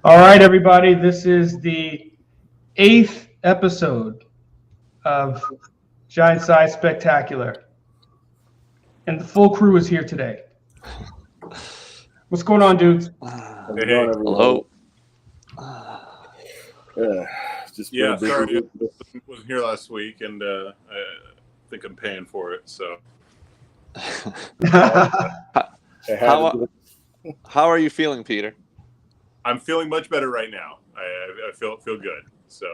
All right, everybody. This is the 8th episode of Giant Size Spectacular. And the full crew is here today. What's going on, dudes? Hey. Hello. Sorry I wasn't here last week, and I think I'm paying for it. So, how are you feeling, Peter? I'm feeling much better right now. I feel good. So,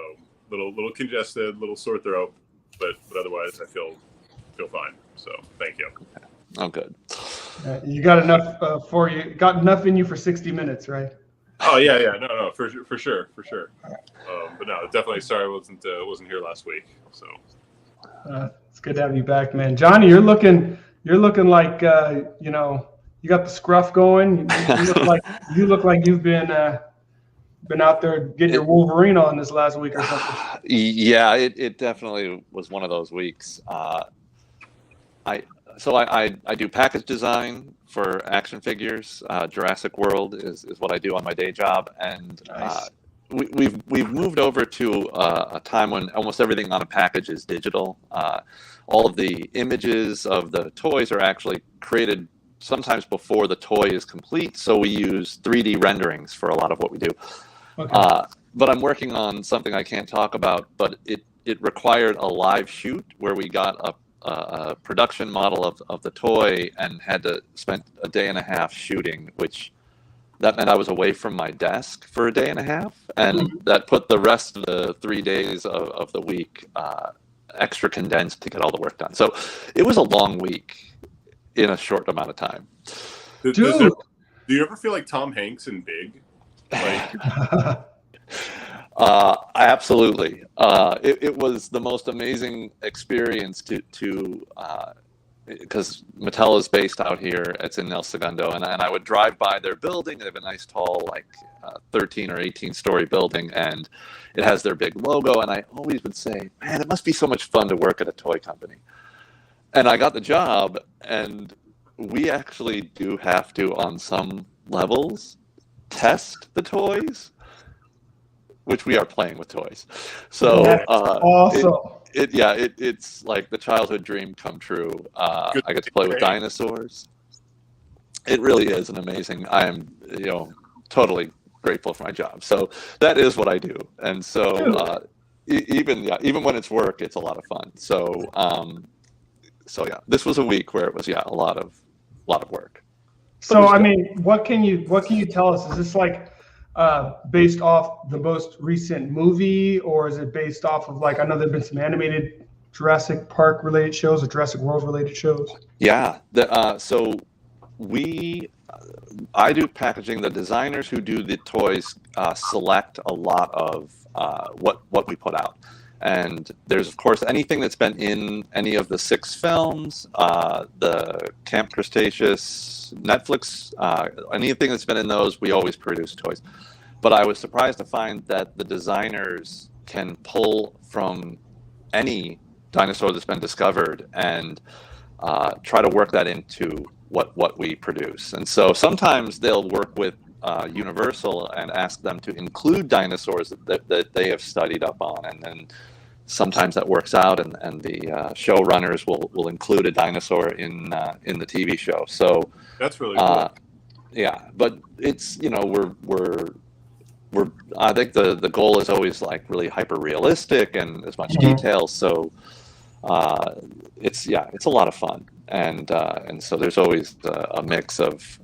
little congested, little sore throat, but otherwise I feel fine. So, thank you. Oh, good. You got enough got enough in you for 60 minutes, right? Oh yeah, no, for sure. But no, definitely sorry I wasn't here last week. So it's good to have you back, man. Johnny, you're looking like you got the scruff going. You look like you've been out there getting your Wolverine on this last week or something. Yeah, it definitely was one of those weeks. I do package design for action figures. Jurassic World is what I do on my day job, and nice. We've moved over to a time when almost everything on a package is digital. All of the images of the toys are actually created sometimes before the toy is complete, so we use 3D renderings for a lot of what we do. Okay. But I'm working on something I can't talk about, but it required a live shoot where we got a production model of the toy and had to spend a day and a half shooting, which that meant I was away from my desk for a day and a half, and that put the rest of the 3 days of the week extra condensed to get all the work done. So it was a long week in a short amount of time. Do you ever feel like Tom Hanks in Big? Like absolutely. It was the most amazing experience to because Mattel is based out here. It's in El Segundo, and I would drive by their building. They have a nice tall, 13 or 18 story building, and it has their big logo. And I always would say, man, it must be so much fun to work at a toy company. And I got the job, and we actually do have to, on some levels, test the toys, which we are playing with toys. So awesome. It's like the childhood dream come true. I get to play with dinosaurs. It really is an amazing. I am, totally grateful for my job. So that is what I do, and so even when it's work, it's a lot of fun. So this was a week where it was a lot of work. So I mean, what can you tell us? Is this like based off the most recent movie, or is it based off of I know there've been some animated Jurassic Park related shows or Jurassic World related shows? Yeah. I do packaging. The designers who do the toys select a lot of what we put out. And there's, of course, anything that's been in any of the 6 films, the Camp Cretaceous, Netflix, anything that's been in those, we always produce toys. But I was surprised to find that the designers can pull from any dinosaur that's been discovered and try to work that into what we produce. And so sometimes they'll work with Universal and ask them to include dinosaurs that they have studied up on, and then sometimes that works out, and the showrunners will include a dinosaur in the TV show. So that's really cool. Yeah, but it's we're I think the goal is always really hyper realistic and as much detail. So it's a lot of fun, and so there's always a mix of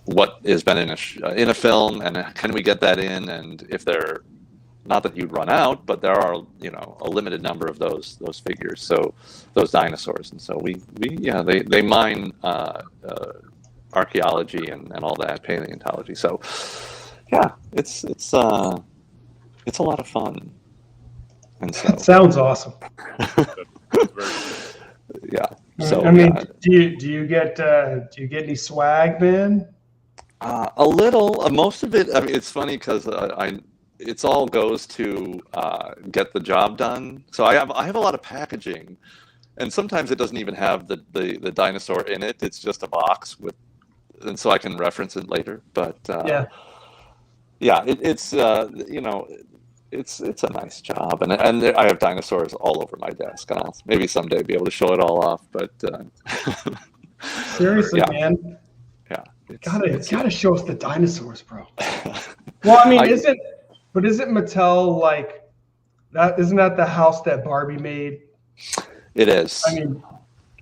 what has been in a film, and can we get that in? And if they're not that you'd run out, but there are a limited number of those figures, so those dinosaurs, and so they mine archaeology and all that, paleontology. So it's a lot of fun, and so sounds awesome. Yeah. So I mean, do you get any swag, man? A little. Most of it. I mean, it's funny because it's all goes to get the job done. So I have a lot of packaging, and sometimes it doesn't even have the dinosaur in it. It's just a box with and so I can reference it later. But Yeah. it's you know, it's a nice job, and I have dinosaurs all over my desk, and I'll maybe someday be able to show it all off. But Seriously, Yeah. man. yeah, Gotta show us the dinosaurs, bro. Well, I mean, isn't Mattel like that? Isn't that the house that Barbie made? It is. I mean,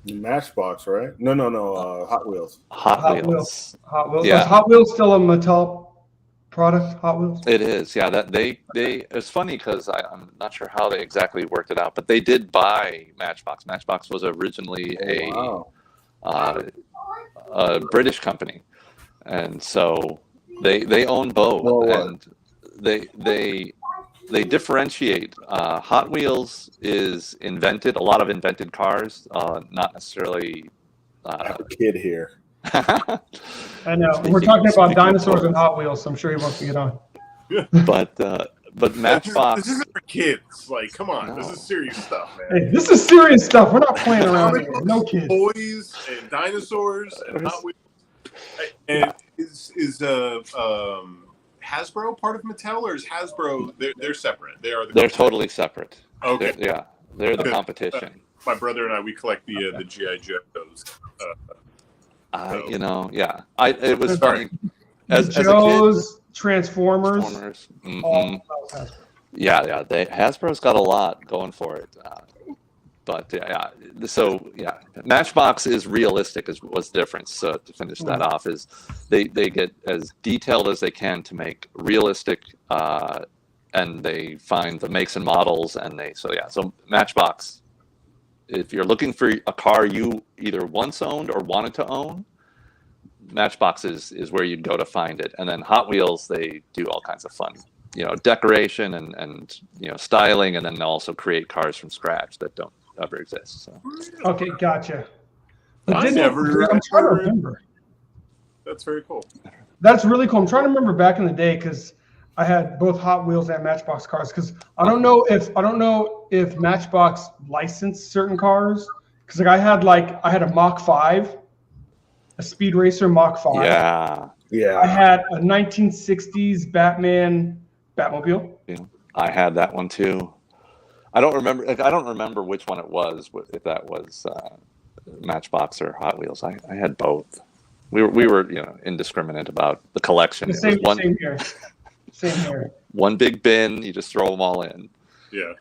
Matchbox, right? No. Hot Wheels. Hot Wheels. Hot Wheels. Yeah. Is Hot Wheels still a Mattel product? Hot Wheels. It is, yeah. That they it's funny because I'm not sure how they exactly worked it out, but they did buy Matchbox. Matchbox was originally a British company, and so they own both, and they differentiate. Hot Wheels is invented, a lot of invented cars, not necessarily. I have a kid here. I know. We're talking about dinosaurs and Hot Wheels, so I'm sure he wants to get on. But Matchbox. This isn't for kids. Like, come on, this is serious stuff, man. Hey, this is serious stuff. We're not playing around here. No kids. Toys and dinosaurs and Hot Wheels. And is Hasbro part of Mattel, or is Hasbro? They're separate. They're Totally separate. Okay. They're the competition. My brother and I, we collect the GI Joes. It was funny. As a Joe's, kid, Transformers. Mhm. All Hasbro. Yeah. Hasbro's got a lot going for it. Matchbox is realistic. Was the difference. So to finish that off, is they get as detailed as they can to make realistic, and they find the makes and models, and so Matchbox. If you're looking for a car you either once owned or wanted to own, Matchbox is where you'd go to find it. And then Hot Wheels, they do all kinds of fun, decoration and styling, and then they'll also create cars from scratch that don't ever exist. So. Okay, gotcha. I'm trying to remember. That's very cool. That's really cool. I'm trying to remember back in the day because I had both Hot Wheels and Matchbox cars. Because I don't know if Matchbox licensed certain cars. Because I had a Mach 5, a Speed Racer Mach 5. Yeah. I had a 1960s Batmobile. Yeah, I had that one too. I don't remember which one it was. If that was Matchbox or Hot Wheels, I had both. We were indiscriminate about the collection. Same here. Same here. One big bin, you just throw them all in. Yeah.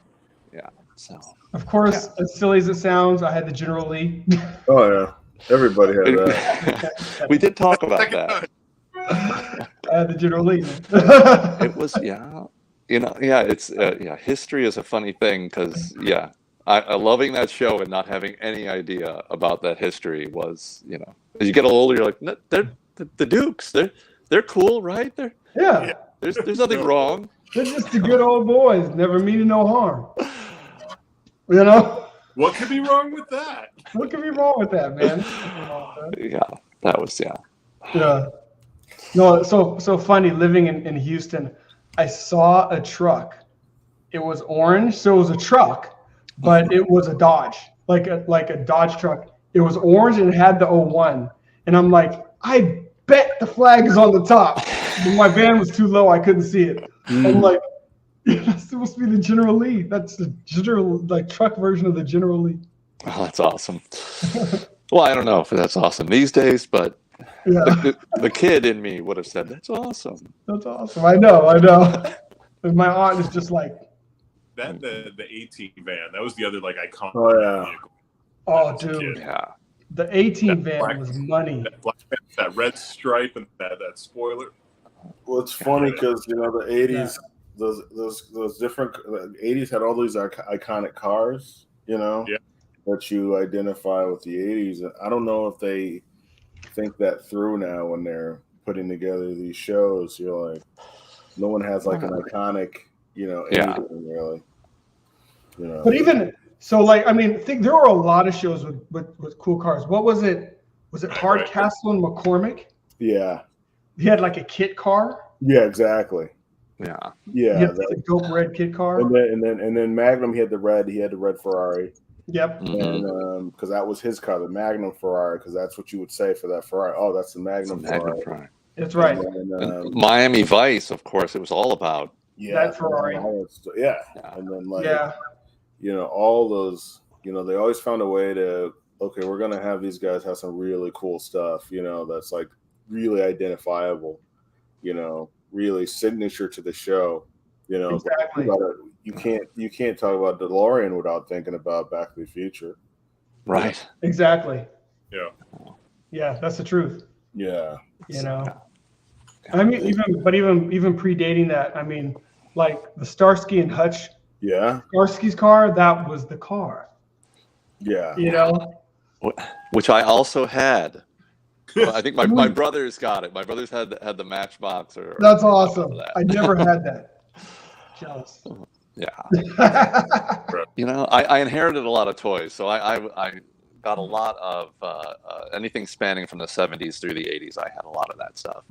Yeah. So. Of course, as silly as it sounds, I had the General Lee. Oh yeah, everybody had that. We did talk about that. I had the General Lee. It was it's history is a funny thing because I loving that show and not having any idea about that history was as you get older you're like they're the Dukes, they're cool, right? Yeah. There's nothing wrong. They're just the good old boys, never meaning no harm. What could be wrong with that? What could be wrong with that, man? Yeah, that was Yeah. No, so funny living in Houston. I saw a truck. It was orange, so it was a truck, but it was a Dodge, like a Dodge truck. It was orange and it had the 01. And I'm like, I bet the flag is on the top. But my van was too low, I couldn't see it. I'm like, that's supposed to be the General Lee. That's the general truck version of the General Lee. Oh, that's awesome. Well, I don't know if that's awesome these days, but the kid in me would have said, that's awesome. That's awesome. I know. And my aunt is just like that. The A-Team van. That was the other iconic. Oh yeah. Vehicle. Oh, dude. Yeah. The A-Team van was money. That red stripe and that spoiler. Well, it's funny because the 80s, those different the 80s had all these iconic cars, that you identify with the 80s. And I don't know if they think that through now when they're putting together these shows. You're like, no one has an iconic, anything really. But even so, think there were a lot of shows with cool cars. What was it? Was it Hardcastle and McCormick? Yeah. He had a kit car. Yeah, exactly. Yeah. Yeah. He had the dope red kit car. And then Magnum, he had the red Ferrari. Yep. And because that was his car, the Magnum Ferrari, because that's what you would say for that Ferrari. Oh, that's the Magnum Ferrari. That's right. And Miami Vice, of course, it was all about that Ferrari. Yeah. And then all those, they always found a way to, okay, we're gonna have these guys have some really cool stuff, that's like really identifiable, really signature to the show, Exactly. You can't talk about DeLorean without thinking about Back to the Future. right. Exactly. Yeah. Yeah, that's the truth. Yeah. I mean, even predating that, I mean, like the Starsky and Hutch. Yeah. Starsky's car, that was the car. Yeah. Which I also had. Well, I think my brothers got it. My brothers had the Matchbox. That's awesome. I never had that. Jealous. Yeah. I inherited a lot of toys, so I got a lot of anything spanning from the 70s through the 80s. I had a lot of that stuff.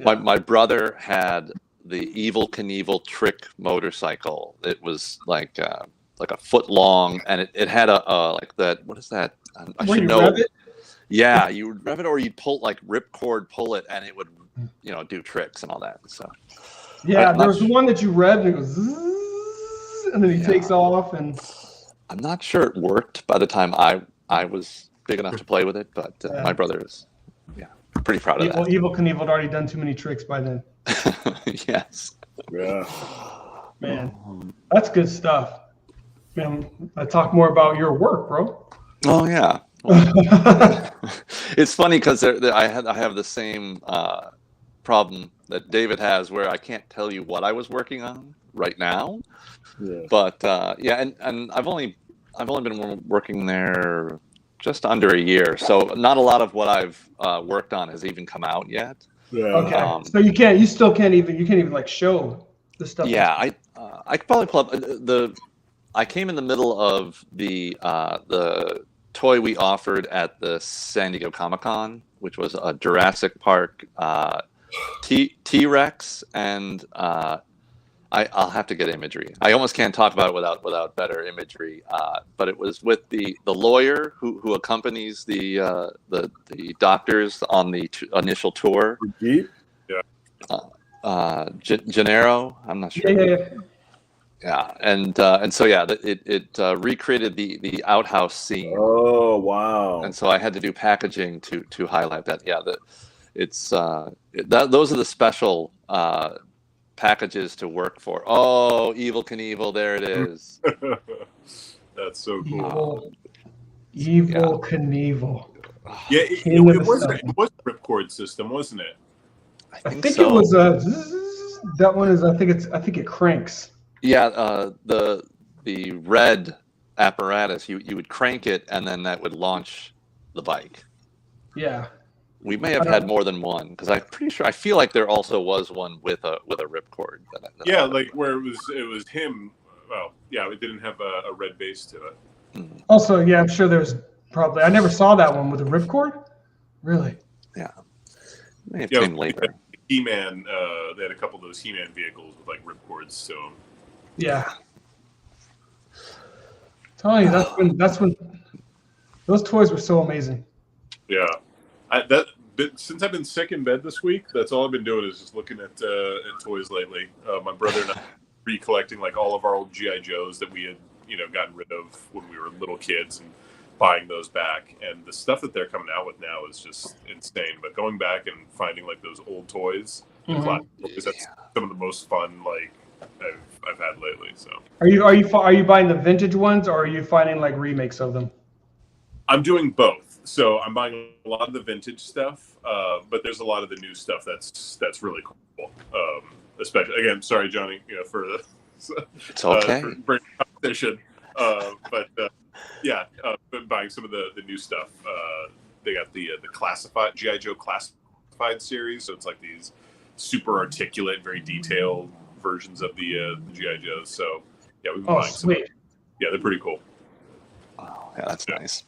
Yeah. My brother had the Evel Knievel trick motorcycle. It was like a foot long, and it had like that. What is that? I should know. Rev it? Yeah, you would rev it, or you'd ripcord pull it, and it would do tricks and all that. So yeah, there's the one that you rev and it goes zzz, and then he takes off, and I'm not sure it worked by the time I was big enough to play with it, but my brother is pretty proud of that. Evel Knievel had already done too many tricks by then. Yes. Yeah. Man, that's good stuff. Man, I talk more about your work, bro. Oh yeah. It's funny because I have the same problem that David has, where I can't tell you what I was working on right now. Yeah. But and I've only been working there just under a year, so not a lot of what I've worked on has even come out yet. Yeah. Okay. So you still can't even like show the stuff. Yeah, I could probably pull up I came in the middle of the toy we offered at the San Diego Comic-Con, which was a Jurassic Park T-Rex, and I'll have to get imagery. I almost can't talk about it without better imagery. But it was with the lawyer who accompanies the doctors on the initial tour. Yeah. Gennaro, I'm not sure. Yeah, and so it recreated the outhouse scene. Oh wow! And so I had to do packaging to highlight that. Yeah, those are the special packages to work for. Oh, Evel Knievel, there it is. That's so cool. Evel Knievel. Yeah, it was a ripcord system, wasn't it? I think so. It was that one is. I think it cranks. Yeah, the red apparatus, you would crank it, and then that would launch the bike. Yeah. We may have had more than one, because I'm pretty sure. I feel like there also was one with a ripcord. Yeah, like where it was him. Well, yeah, it didn't have a red base to it. Mm-hmm. Also, yeah, I'm sure there's probably. I never saw that one with a ripcord. Really? Yeah. May have came later. He-Man. They had a couple of those He-Man vehicles with like ripcords to them. Yeah. Telling you, that's when those toys were so amazing. Yeah. Since I've been sick in bed this week, that's all I've been doing is just looking at toys lately. My brother and I recollecting like all of our old GI Joes that we had gotten rid of when we were little kids and buying those back. And the stuff that they're coming out with now is just insane. But going back and finding like those old toys, classic toys, that's some of the most fun like I've had lately. So are you buying the vintage ones, or are you finding like remakes of them? I'm doing both. So I'm buying a lot of the vintage stuff, but there's a lot of the new stuff that's really cool. Especially again, sorry Johnny, for the it's okay for competition. But buying some of the new stuff. They got the classified GI Joe classified series, so it's like these super articulate, very detailed versions of the GI Joes. So yeah, we've been buying some. Yeah, they're pretty cool. Oh, yeah, that's nice.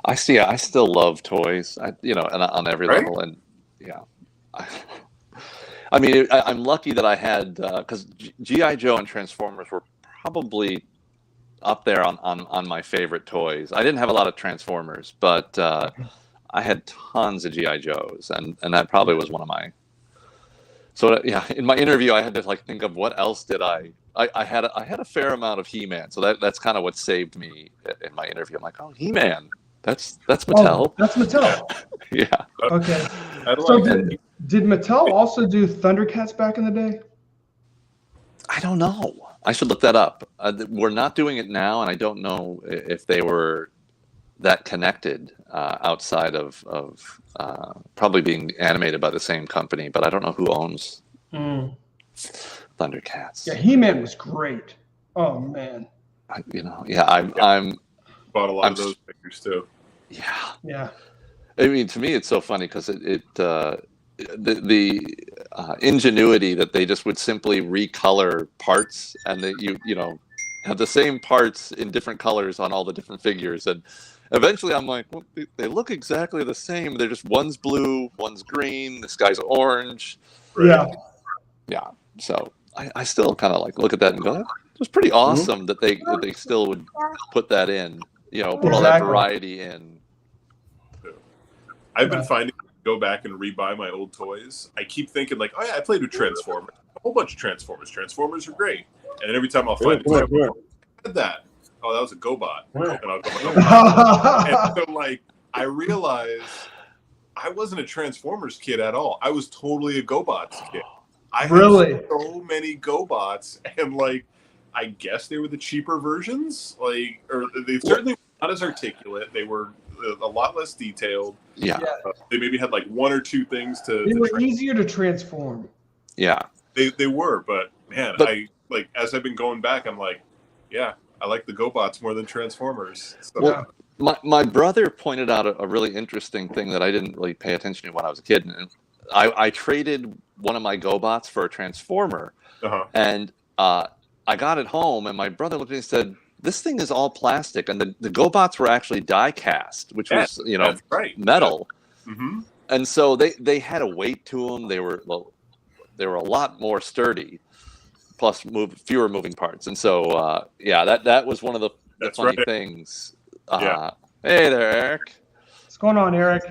I still love toys. And on every level, and yeah. I mean, I'm lucky that I had because GI Joe and Transformers were probably up there on my favorite toys. I didn't have a lot of Transformers, but I had tons of GI Joes, and that probably was one of my. So yeah, in my interview, I had to like think of what else did I had a fair amount of He-Man, so that's kind of what saved me in my interview. I'm like, oh, He-Man, that's Mattel. Oh, that's Mattel. Yeah. Okay. So did Mattel also do Thundercats back in the day? I don't know. I should look that up. We're not doing it now, and I don't know if they were that connected outside of probably being animated by the same company, but I don't know who owns Thundercats. Yeah, He-Man was great. Oh man. I'm bought a lot of those figures too. Yeah. Yeah. I mean, to me, it's so funny because the ingenuity that they just would simply recolor parts, and that you know have the same parts in different colors on all the different figures, and eventually I'm like, well, they look exactly the same. They're just one's blue, one's green, this guy's orange. Right? Yeah. So I still kind of like look at that and go, it was pretty awesome that they still would put that in, put all that variety in. I've been finding go back and rebuy my old toys. I keep thinking like, oh yeah, I played with Transformers, a whole bunch of Transformers. Transformers are great, and then every time I'll find I had that. Oh, that was a GoBot. And I'll go, and so like I realized I wasn't a Transformers kid at all. I was totally a GoBots kid. I had so many GoBots, and like I guess they were the cheaper versions. Like, or they certainly were not as articulate. They were a lot less detailed. Yeah. They maybe had like one or two things to. They were easier to transform. Yeah. They were, but man, I like as I've been going back, I'm like, yeah, I like the GoBots more than Transformers. So, well, my brother pointed out a really interesting thing that I didn't really pay attention to when I was a kid, and I traded one of my GoBots for a Transformer, and I got it home, and my brother looked at me and said, "This thing is all plastic," and the GoBots were actually die cast, which was metal, and so they had a weight to them. They were a lot more sturdy, plus fewer moving parts, and so that was one of the funny things. Hey there, Eric. What's going on, Eric?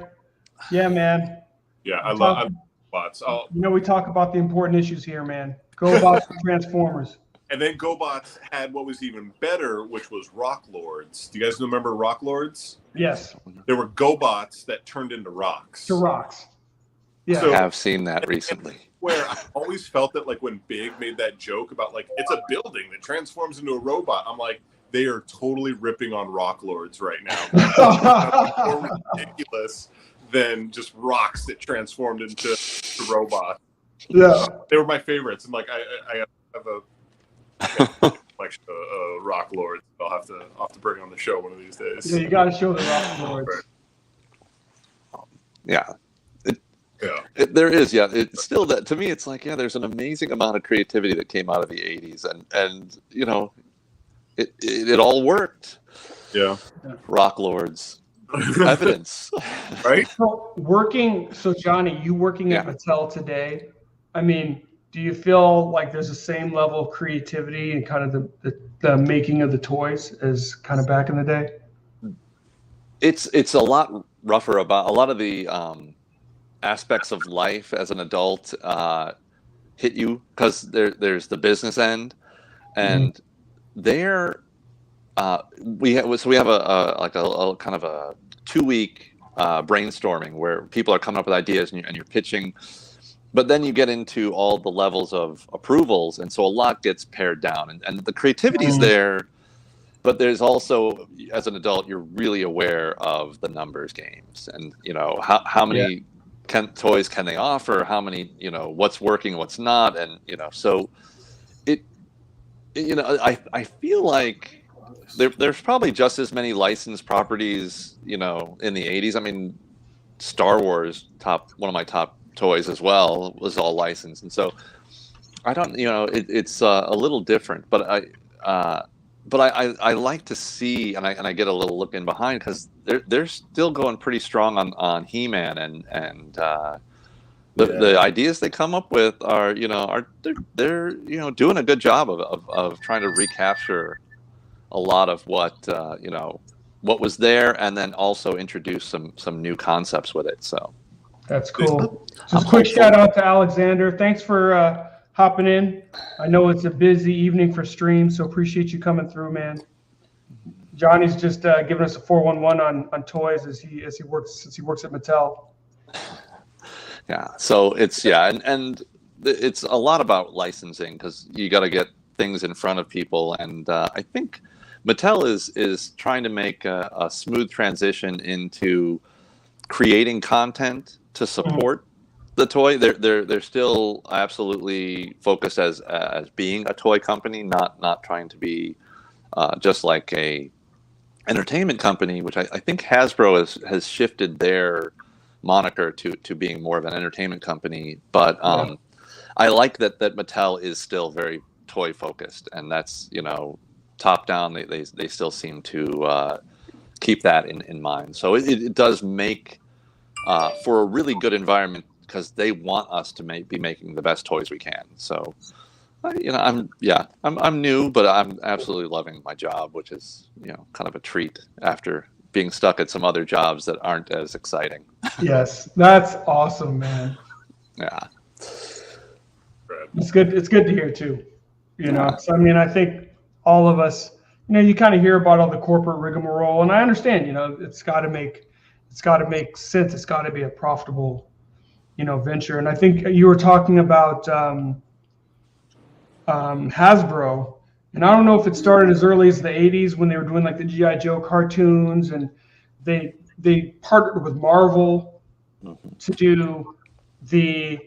Yeah, man. Yeah, I love GoBots. We talk about the important issues here, man. GoBots and Transformers. And then GoBots had what was even better, which was Rock Lords. Do you guys remember Rock Lords? Yes. There were GoBots that turned into rocks. To rocks. Yeah. I have seen that recently. Where I always felt that, like, when Big made that joke about, like, it's a building that transforms into a robot, I'm like, they are totally ripping on Rock Lords right now. More ridiculous than just rocks that transformed into robots. Yeah. They were my favorites. And, like, I have a collection of Rock Lords. I'll have to bring on the show one of these days. Yeah, you got to show the Rock Lords. Yeah. There is, it's still that to me. It's like, there's an amazing amount of creativity that came out of the '80s, and it all worked. Yeah, Rock Lords, evidence, right? So Johnny, you working at Mattel today? I mean, do you feel like there's the same level of creativity and kind of the making of the toys as kind of back in the day? It's a lot rougher about a lot of the aspects of life as an adult hit you because there's the business end, and we have a kind of a 2-week brainstorming where people are coming up with ideas and you're pitching. But then you get into all the levels of approvals, and so a lot gets pared down, and the creativity is there, but there's also, as an adult, you're really aware of the numbers games, and how many toys can they offer, how many, what's working, what's not, and so I feel like there's probably just as many licensed properties, in the '80s. I mean, Star Wars, one of my top toys as well, was all licensed, and so I don't, it's a little different, but I like to see, and I get a little look in behind because they're still going pretty strong on He-Man, and the ideas they come up with are they're doing a good job of trying to recapture a lot of what what was there, and then also introduce some new concepts with it. So That's cool. I'm Just a quick hopeful. shout out to Alexander. Thanks for hopping in. I know it's a busy evening for stream, so appreciate you coming through, man. Johnny's just giving us a 411 on toys as he works at Mattel. Yeah, so it's and it's a lot about licensing, because you got to get things in front of people, and I think Mattel is trying to make a smooth transition into creating content to support the toy. They're still absolutely focused as being a toy company, not trying to be just like a entertainment company, which I think Hasbro has shifted their moniker to being more of an entertainment company. But I like that Mattel is still very toy focused, and that's, top down. They still seem to keep that in mind. So it does make for a really good environment, because they want us to be making the best toys we can. So I'm new, but I'm absolutely loving my job, which is kind of a treat after being stuck at some other jobs that aren't as exciting. Yes, that's awesome, man. Yeah, it's good. It's good to hear too. So I mean, I think all of us, you kind of hear about all the corporate rigmarole, and I understand. It's got to make sense. It's got to be a profitable, venture. And I think you were talking about Hasbro, and I don't know if it started as early as the 80s when they were doing like the G.I. Joe cartoons, and they partnered with Marvel to do the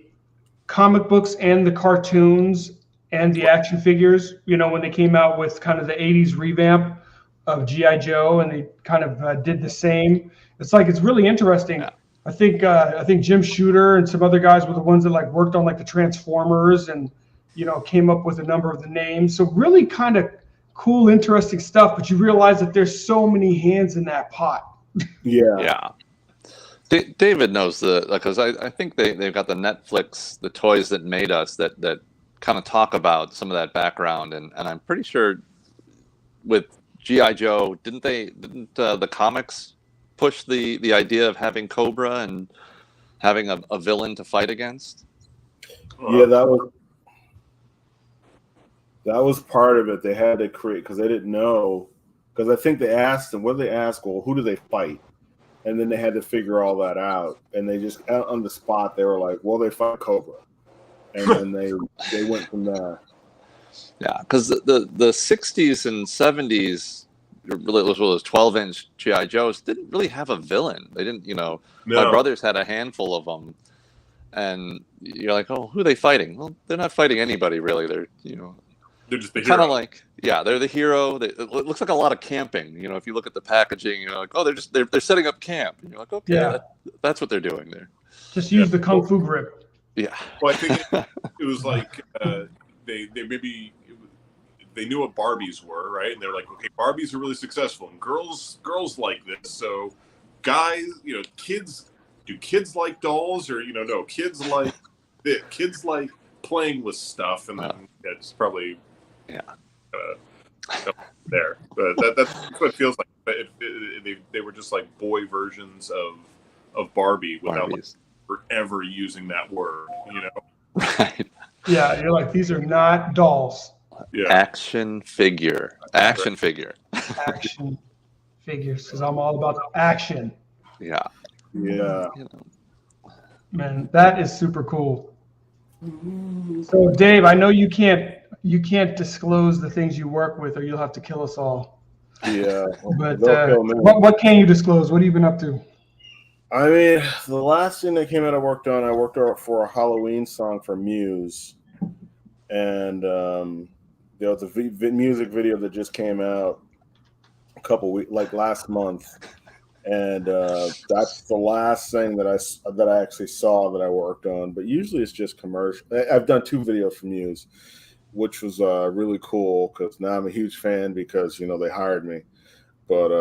comic books and the cartoons and the action figures, when they came out with kind of the 80s revamp of G.I. Joe, and they kind of did the same. It's really interesting. Yeah. I think Jim Shooter and some other guys were the ones that like worked on like the Transformers and came up with a number of the names. So really kind of cool, interesting stuff. But you realize that there's so many hands in that pot. Yeah. David knows because I think they've got the Netflix, the Toys That Made Us, that kind of talk about some of that background, and I'm pretty sure with G.I. Joe, didn't the comics push the idea of having Cobra and having a villain to fight against? Yeah, that was part of it. They had to create, because they didn't know, because I think they asked them, well, who do they fight? And then they had to figure all that out. And they just, on the spot, they were like, well, they fight Cobra. And then they went from there. Yeah, because the 60s and 70s, those 12-inch G.I. Joes didn't really have a villain. They didn't, No. My brothers had a handful of them. And you're like, oh, who are they fighting? Well, they're not fighting anybody, really. They're, they're just the hero. Kind of like, they're the hero. It looks like a lot of camping. If you look at the packaging, you're like, oh, they're setting up camp. And you're like, okay, that's what they're doing there. Just use the Kung Fu grip. Yeah. Well, I think it was like they knew what Barbies were, right? And they're like, okay, Barbies are really successful, and girls like this. So guys, do kids like dolls, or no, kids like kids like playing with stuff, and then it's probably there. But that's what it feels like. They were just like boy versions of Barbie without like, forever using that word, Right. Yeah, you're like, these are not dolls. Yeah. Action figures, because I'm all about action. Yeah. Man, that is super cool. So Dave, I know you can't disclose the things you work with, or you'll have to kill us all. Yeah. But what can you disclose? What have you been up to? I mean, the last thing that came out I worked on for a Halloween song for Muse. And the music video that just came out a couple weeks, like last month. And that's the last thing that I actually saw that I worked on. But usually it's just commercial. I've done 2 videos for Muse, which was really cool, because now I'm a huge fan because they hired me. But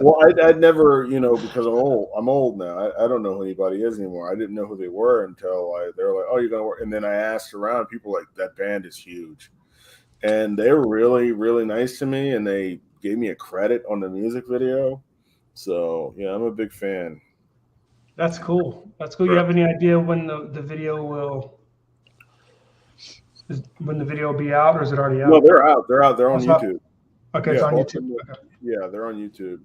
well, I'd never, because I'm old now. I don't know who anybody is anymore. I didn't know who they were until they were like, oh, you're gonna work. And then I asked around, people like, that band is huge. and they were really, really nice to me, and they gave me a credit on the music video. So yeah, I'm a big fan. That's cool. That's cool. You have any idea when the video will be out, or is it already out? No, they're out. They're on YouTube. Okay, it's on YouTube. Okay. Yeah, they're on YouTube.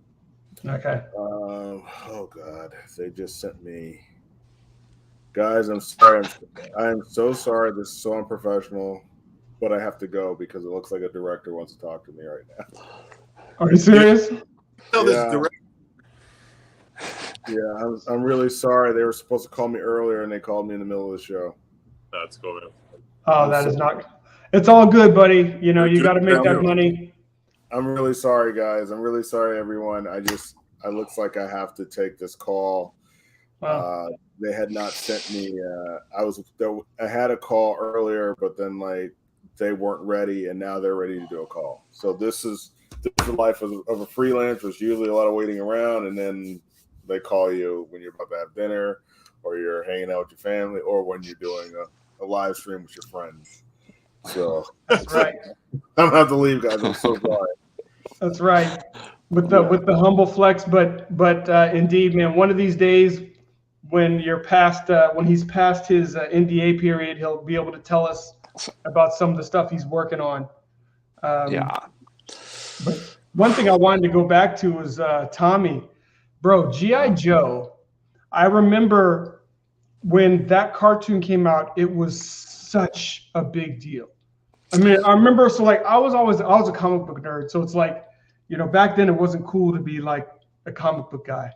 Okay. Oh God, they just sent me. Guys, I'm sorry. I'm so sorry. This is so unprofessional, but I have to go because it looks like a director wants to talk to me right now. Are you serious? Yeah, I'm really sorry. They were supposed to call me earlier, and they called me in the middle of the show. That's cool, man. Oh, that is not. It's all good, buddy. You know, you got to make that money. I'm really sorry, guys. I'm really sorry, everyone. It looks like I have to take this call. Wow. They had not sent me. I had a call earlier, but then they weren't ready, and now they're ready to do a call. So this is the life of a freelancer. There's usually a lot of waiting around, and then they call you when you're about to have dinner, or you're hanging out with your family, or when you're doing a live stream with your friends. So that's right. I'm gonna have to leave, guys. I'm so sorry. That's right. With the humble flex, but indeed, man, one of these days when he's past his NDA period, he'll be able to tell us about some of the stuff he's working on. But one thing I wanted to go back to was Tommy, bro, G.I. Joe. I remember when that cartoon came out, it was such a big deal. I mean, I remember, so I was a comic book nerd. So it's back then it wasn't cool to be like a comic book guy.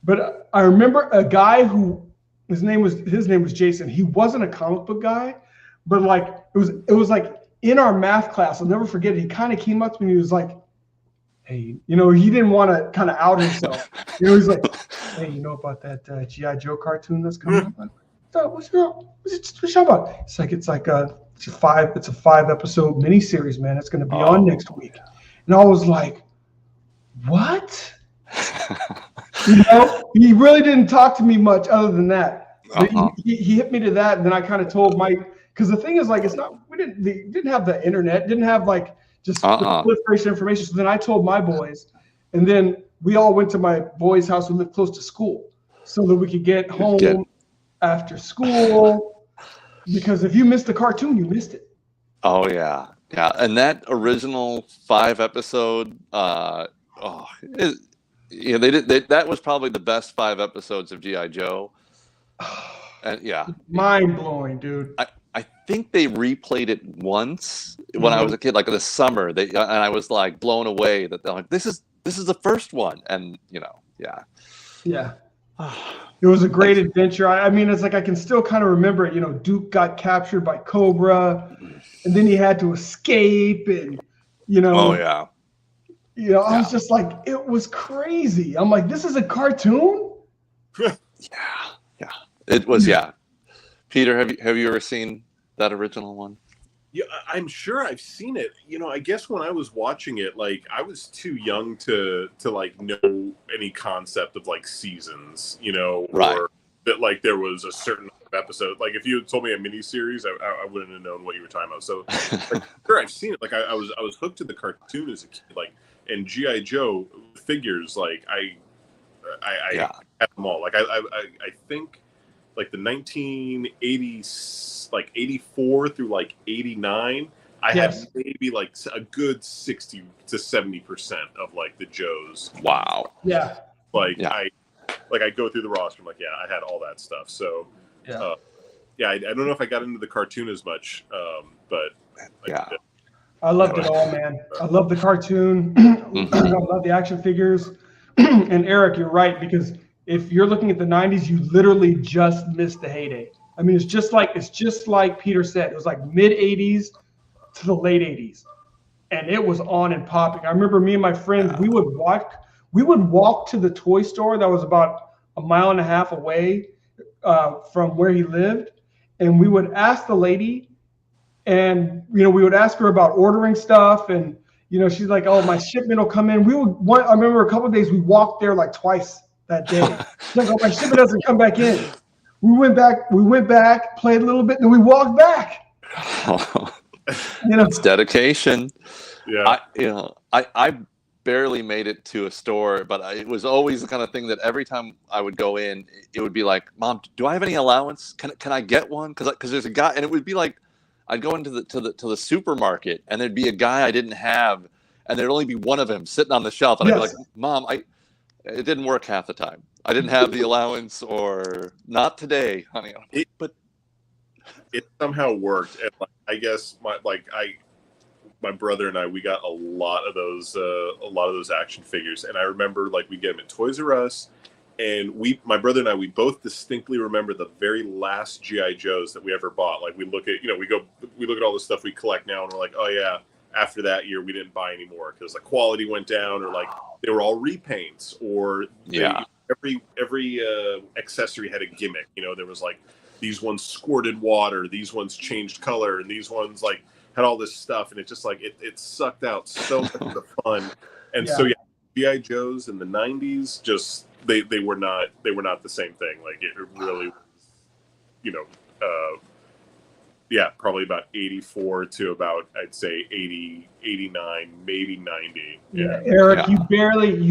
But I remember a guy who his name was Jason. He wasn't a comic book guy, but it was like in our math class. I'll never forget it. He kind of came up to me and he was like, hey, he didn't want to kind of out himself. He's like, hey, you know about that G.I. Joe cartoon that's coming up? What's it about? It's a 5-episode miniseries, man. It's going to be on next week. And I was like, what? He really didn't talk to me much other than that. He hit me to that, and then I kind of told because the thing is, we didn't have the internet, didn't have just proliferation information. So then I told my boys, and then we all went to my boys' house who lived close to school, so that we could get home after school. Because if you missed the cartoon, you missed it. Oh yeah. And that original 5-episode, that was probably the best 5 episodes of G.I. Joe. And mind blowing, dude. I think they replayed it once when I was a kid, in the summer. And I was blown away that they're like, this is the first one, and Yeah. It was a great adventure. I mean, it's I can still kind of remember it. Duke got captured by Cobra, and then he had to escape, and Oh yeah. I was just it was crazy. I'm like, this is a cartoon? Yeah. It was, Peter, have you ever seen that original one? Yeah, I'm sure I've seen it. I guess when I was watching it, I was too young to know any concept of seasons, right. Or that there was a certain episode. If you had told me a miniseries, I wouldn't have known what you were talking about. So sure, I've seen it. I was hooked to the cartoon as a kid. And G.I. Joe figures, I had them all. I think the 1980s, 84 through 89, I had maybe a good 60 to 70% of the Joes. Wow. Yeah. I go through the roster. I'm I had all that stuff. So I don't know if I got into the cartoon as much, but I loved it all, man. I love the cartoon. I love the action figures. And Eric, you're right, because if you're looking at the 90s, you literally just missed the heyday. I mean, it's just like Peter said. It was mid 80s to the late 80s, and it was on and popping. I remember me and my friends, we would walk to the toy store that was about a mile and a half away from where he lived, and we would ask the lady, and we would ask her about ordering stuff, and she's like, "Oh, my shipment will come in." I remember a couple of days we walked there twice that day. She's like, "Oh, my shipment doesn't come back in." We went back, played a little bit, and then we walked back. You know, It's dedication. Yeah. I barely made it to a store, but it was always the kind of thing that every time I would go in, it would be like, Mom, do I have any allowance? Can I get one? Because there's a guy, and it would be like, I'd go into the supermarket, and there'd be a guy I didn't have, and there'd only be one of him sitting on the shelf, and I'd be like, Mom, it didn't work half the time. I didn't have the allowance, or not today, honey. But it somehow worked, and I guess my brother and I, we got a lot of those action figures, and I remember we get them at Toys R Us, and my brother and I, we both distinctly remember the very last GI Joes that we ever bought. We look at we look at all the stuff we collect now, and we're like, oh yeah, after that year we didn't buy anymore because the quality went down, or they were all repaints, or every accessory had a gimmick. There was these ones squirted water, these ones changed color, and these ones had all this stuff, and it just it sucked out so much of the fun. And so GI Joes in the 90s, just they were not the same thing. It really was, probably about 84 to about, I'd say 80, 89, maybe 90. Yeah, Eric, you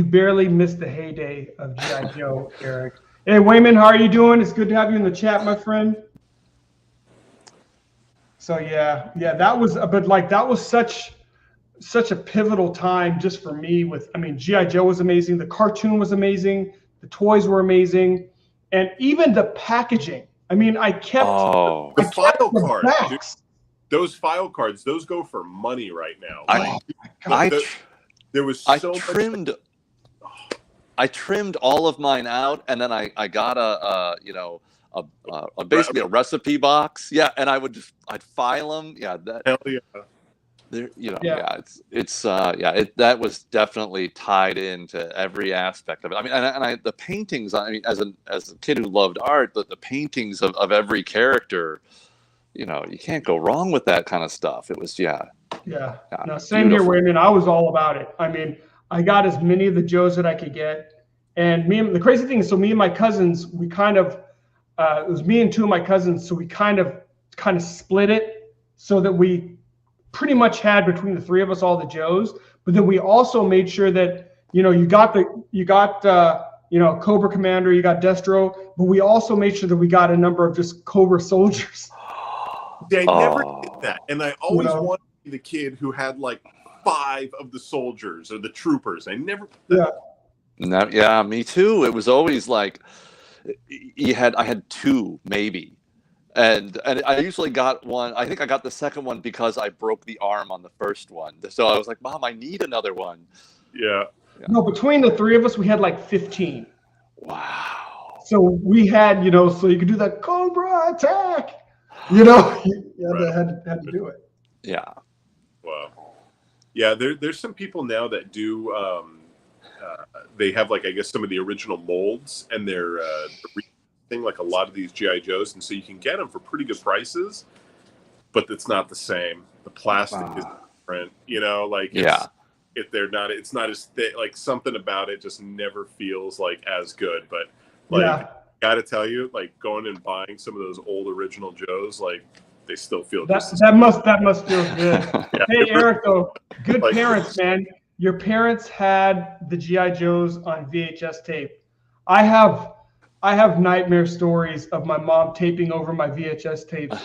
barely missed the heyday of GI Joe, Eric. Hey Wayman, how are you doing? It's good to have you in the chat, my friend. So that was such a pivotal time just for me. GI Joe was amazing, the cartoon was amazing, the toys were amazing, and even the packaging. I kept the file cards. Those file cards, those go for money right now. I trimmed all of mine out, and then I got basically a recipe box. Yeah, and I'd file them. Yeah, hell yeah. That was definitely tied into every aspect of it. The paintings. As a kid who loved art, the paintings of every character, you can't go wrong with that kind of stuff. It was No, same here, Wayman. I was all about it. I got as many of the Joes that I could get, and the crazy thing is, so me and my cousins, we kind of, it was me and two of my cousins, so we kind of split it so that we pretty much had between the three of us all the Joes, but then we also made sure that you got Cobra Commander, you got Destro, but we also made sure that we got a number of just Cobra soldiers. I never did that, and I always wanted to be the kid who had 5 of the soldiers or the troopers. I never. No, me too. It was always I had 2 maybe. And I usually got one. I think I got the second one because I broke the arm on the first one. So I was like, Mom, I need another one. Yeah. No, between the three of us, we had 15. Wow. So we had, so you could do that Cobra attack. You had to do it. Yeah. Wow. Yeah, there's some people now that do. They have I guess some of the original molds, and they're a lot of these GI Joes, and so you can get them for pretty good prices, but it's not the same. The plastic is different, if they're not, it's not as thick. Something about it just never feels as good. But gotta tell you, going and buying some of those old original Joes, they still feel that must feel good. Hey Eric, though, good parents, man. Your parents had the GI Joes on VHS tape. I have nightmare stories of my mom taping over my VHS tapes.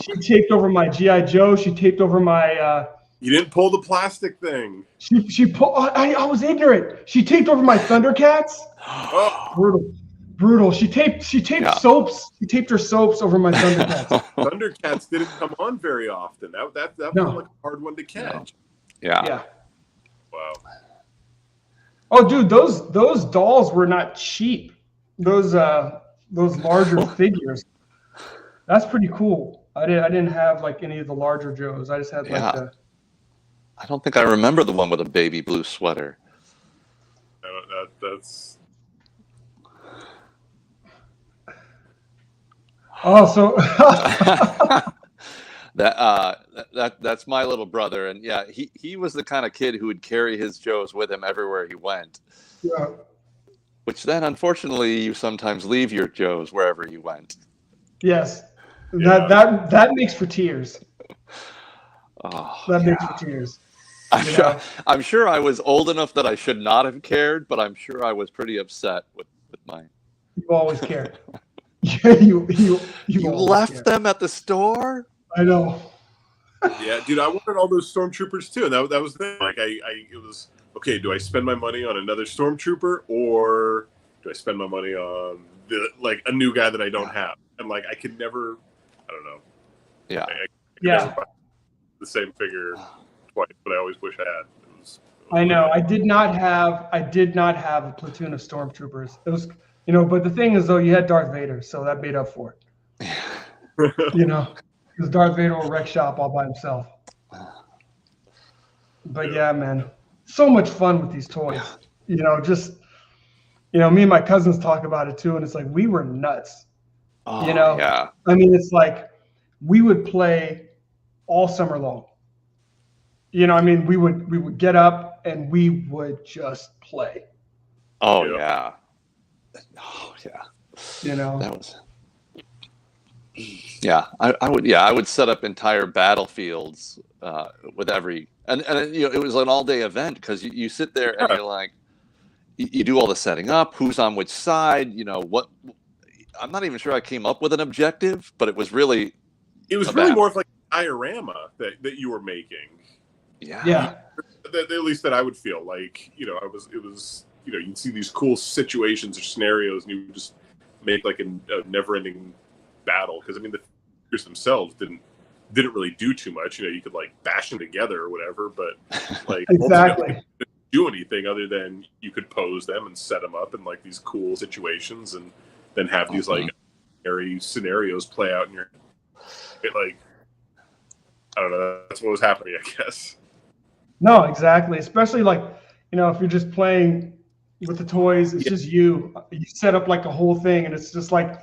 She taped over my GI Joe. She taped over my. You didn't pull the plastic thing. She pulled. I was ignorant. She taped over my Thundercats. Oh. Brutal. She taped soaps. She taped her soaps over my Thundercats. Thundercats didn't come on very often. That was a hard one to catch. Yeah. Wow. Oh, dude, those dolls were not cheap. Those larger figures. That's pretty cool. I didn't have any of the larger Joes. I just had the. I don't think I remember the one with a baby blue sweater. That's. Oh, so. That's my little brother, and he was the kind of kid who would carry his Joes with him everywhere he went. Yeah. Which then, unfortunately, you sometimes leave your Joes wherever you went. Yes, that makes for tears. Oh, that yeah. makes for tears. I'm sure I was old enough that I should not have cared, but I'm sure I was pretty upset with mine. You always cared. you left cared. them at the store? I know. Yeah, dude, I wanted all those stormtroopers too, and that was the thing. Like, it was okay. Do I spend my money on another stormtrooper, or do I spend my money on a new guy that I don't have? And like, I could never. I don't know. Yeah. I could never buy the same figure twice, but I always wish I had. It was I know. I did not have a platoon of stormtroopers. It was, but the thing is, though, you had Darth Vader, so that made up for it. Because Darth Vader will wreck shop all by himself. But yeah, man, so much fun with these toys. Me and my cousins talk about it too, and it's like we were nuts. Oh, yeah. I mean, it's like we would play all summer long. We would get up and we would just play. Oh yeah. Oh yeah. That was. Yeah, I would set up entire battlefields with every and it was an all day event because you sit there and you're like, you do all the setting up, who's on which side, what. I'm not even sure I came up with an objective, but it was really. It was really more of like a diorama that you were making. Yeah. At least that I would feel like, it was, you'd see these cool situations or scenarios and you would just make like a never-ending battle. Because, the figures themselves didn't really do too much. You could like bash them together or whatever, but like exactly. Ultimately, didn't do anything other than you could pose them and set them up in like these cool situations and then have these like scary scenarios play out in your like, I don't know, that's what was happening, I guess. No, exactly. Especially like, if you're just playing with the toys, it's just you set up like a whole thing and it's just like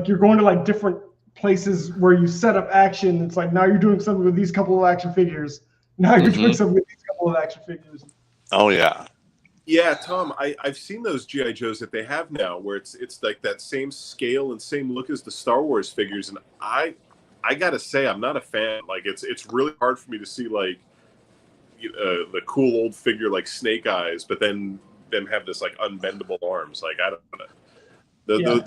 you're going to like different places where you set up action. It's like now you're doing something with these couple of action figures. Now you're doing something with these couple of action figures. Oh yeah. Yeah, Tom, I've seen those G.I. Joes that they have now where it's like that same scale and same look as the Star Wars figures, and I gotta say I'm not a fan. Like it's really hard for me to see like the cool old figure like Snake Eyes, but then them have this like unbendable arms. Like I don't know.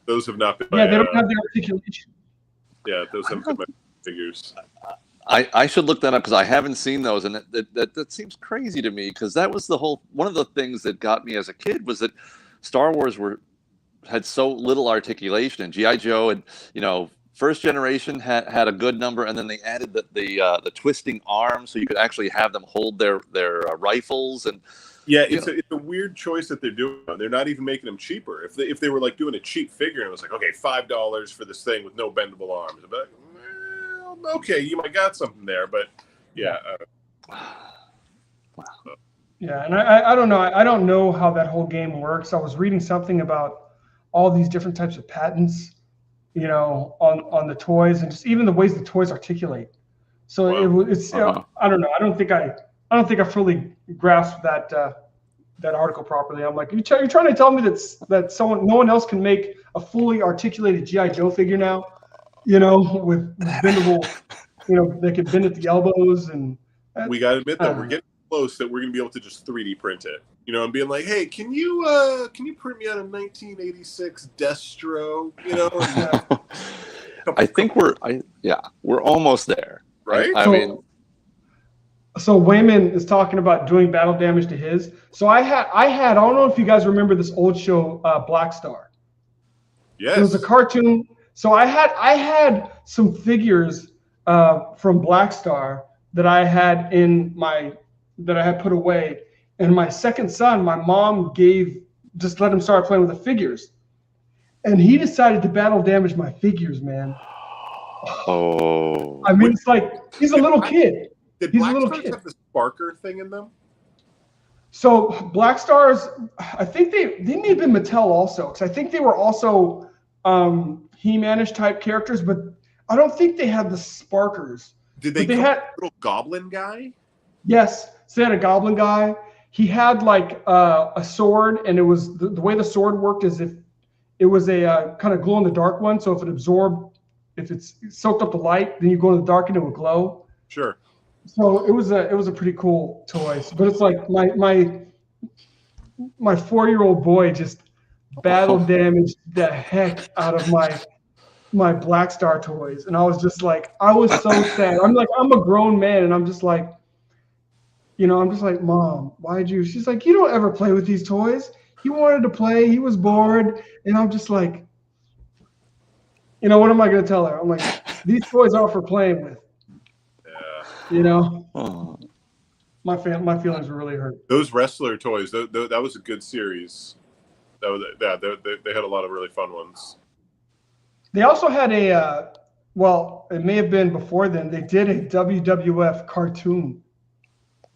Those have not been. Yeah, they don't have the articulation. Yeah, those haven't been my figures. I should look that up because I haven't seen those, and that seems crazy to me because that was one of the things that got me as a kid was that Star Wars had so little articulation, and G.I. Joe and first generation had a good number, and then they added the twisting arms so you could actually have them hold their rifles and. Yeah, it's a weird choice that they're doing. They're not even making them cheaper. If they were like doing a cheap figure and it was like, okay, $5 for this thing with no bendable arms, I'd be like, well, okay, you might got something there, but yeah. Yeah, and I don't know. I don't know how that whole game works. I was reading something about all these different types of patents, on the toys and just even the ways the toys articulate. So it's I don't know. I don't think I fully grasped that article properly. I'm like, you're trying to tell me that no one else can make a fully articulated G.I. Joe figure now, with bendable, they can bend at the elbows and. We got to admit that we're getting close that we're going to be able to just 3D print it, and being like, hey, can you print me out a 1986 Destro, I think we're almost there. Right. I mean. So Wayman is talking about doing battle damage to his. So I don't know if you guys remember this old show, Black Star. Yes. It was a cartoon. So I had some figures from Black Star that I had put away. And my second son, my mom just let him start playing with the figures. And he decided to battle damage my figures, man. Oh. I mean, it's like he's a little kid. Did Black Stars have the sparker thing in them? So Black Stars, I think they may have been Mattel also, because I think they were also He-Man-ish type characters, but I don't think they had the sparkers. Did they have a little goblin guy? Yes, so they had a goblin guy. He had like a sword, and it was the way the sword worked is if it was a kind of glow in the dark one. So if it soaked up the light, then you go in the dark and it would glow. Sure. So it was a pretty cool toy. But it's like my 4-year-old boy just battle damaged the heck out of my Black Star toys, and I was just like, I was so sad. I'm a grown man, and I'm just like, Mom, why'd you? She's like, you don't ever play with these toys. He wanted to play. He was bored, and I'm just like, what am I gonna tell her? I'm like, these toys are for playing with. Yeah. My feelings were really hurt. Those wrestler toys, that was a good series. They had a lot of really fun ones. They also had it may have been before then. They did a WWF cartoon.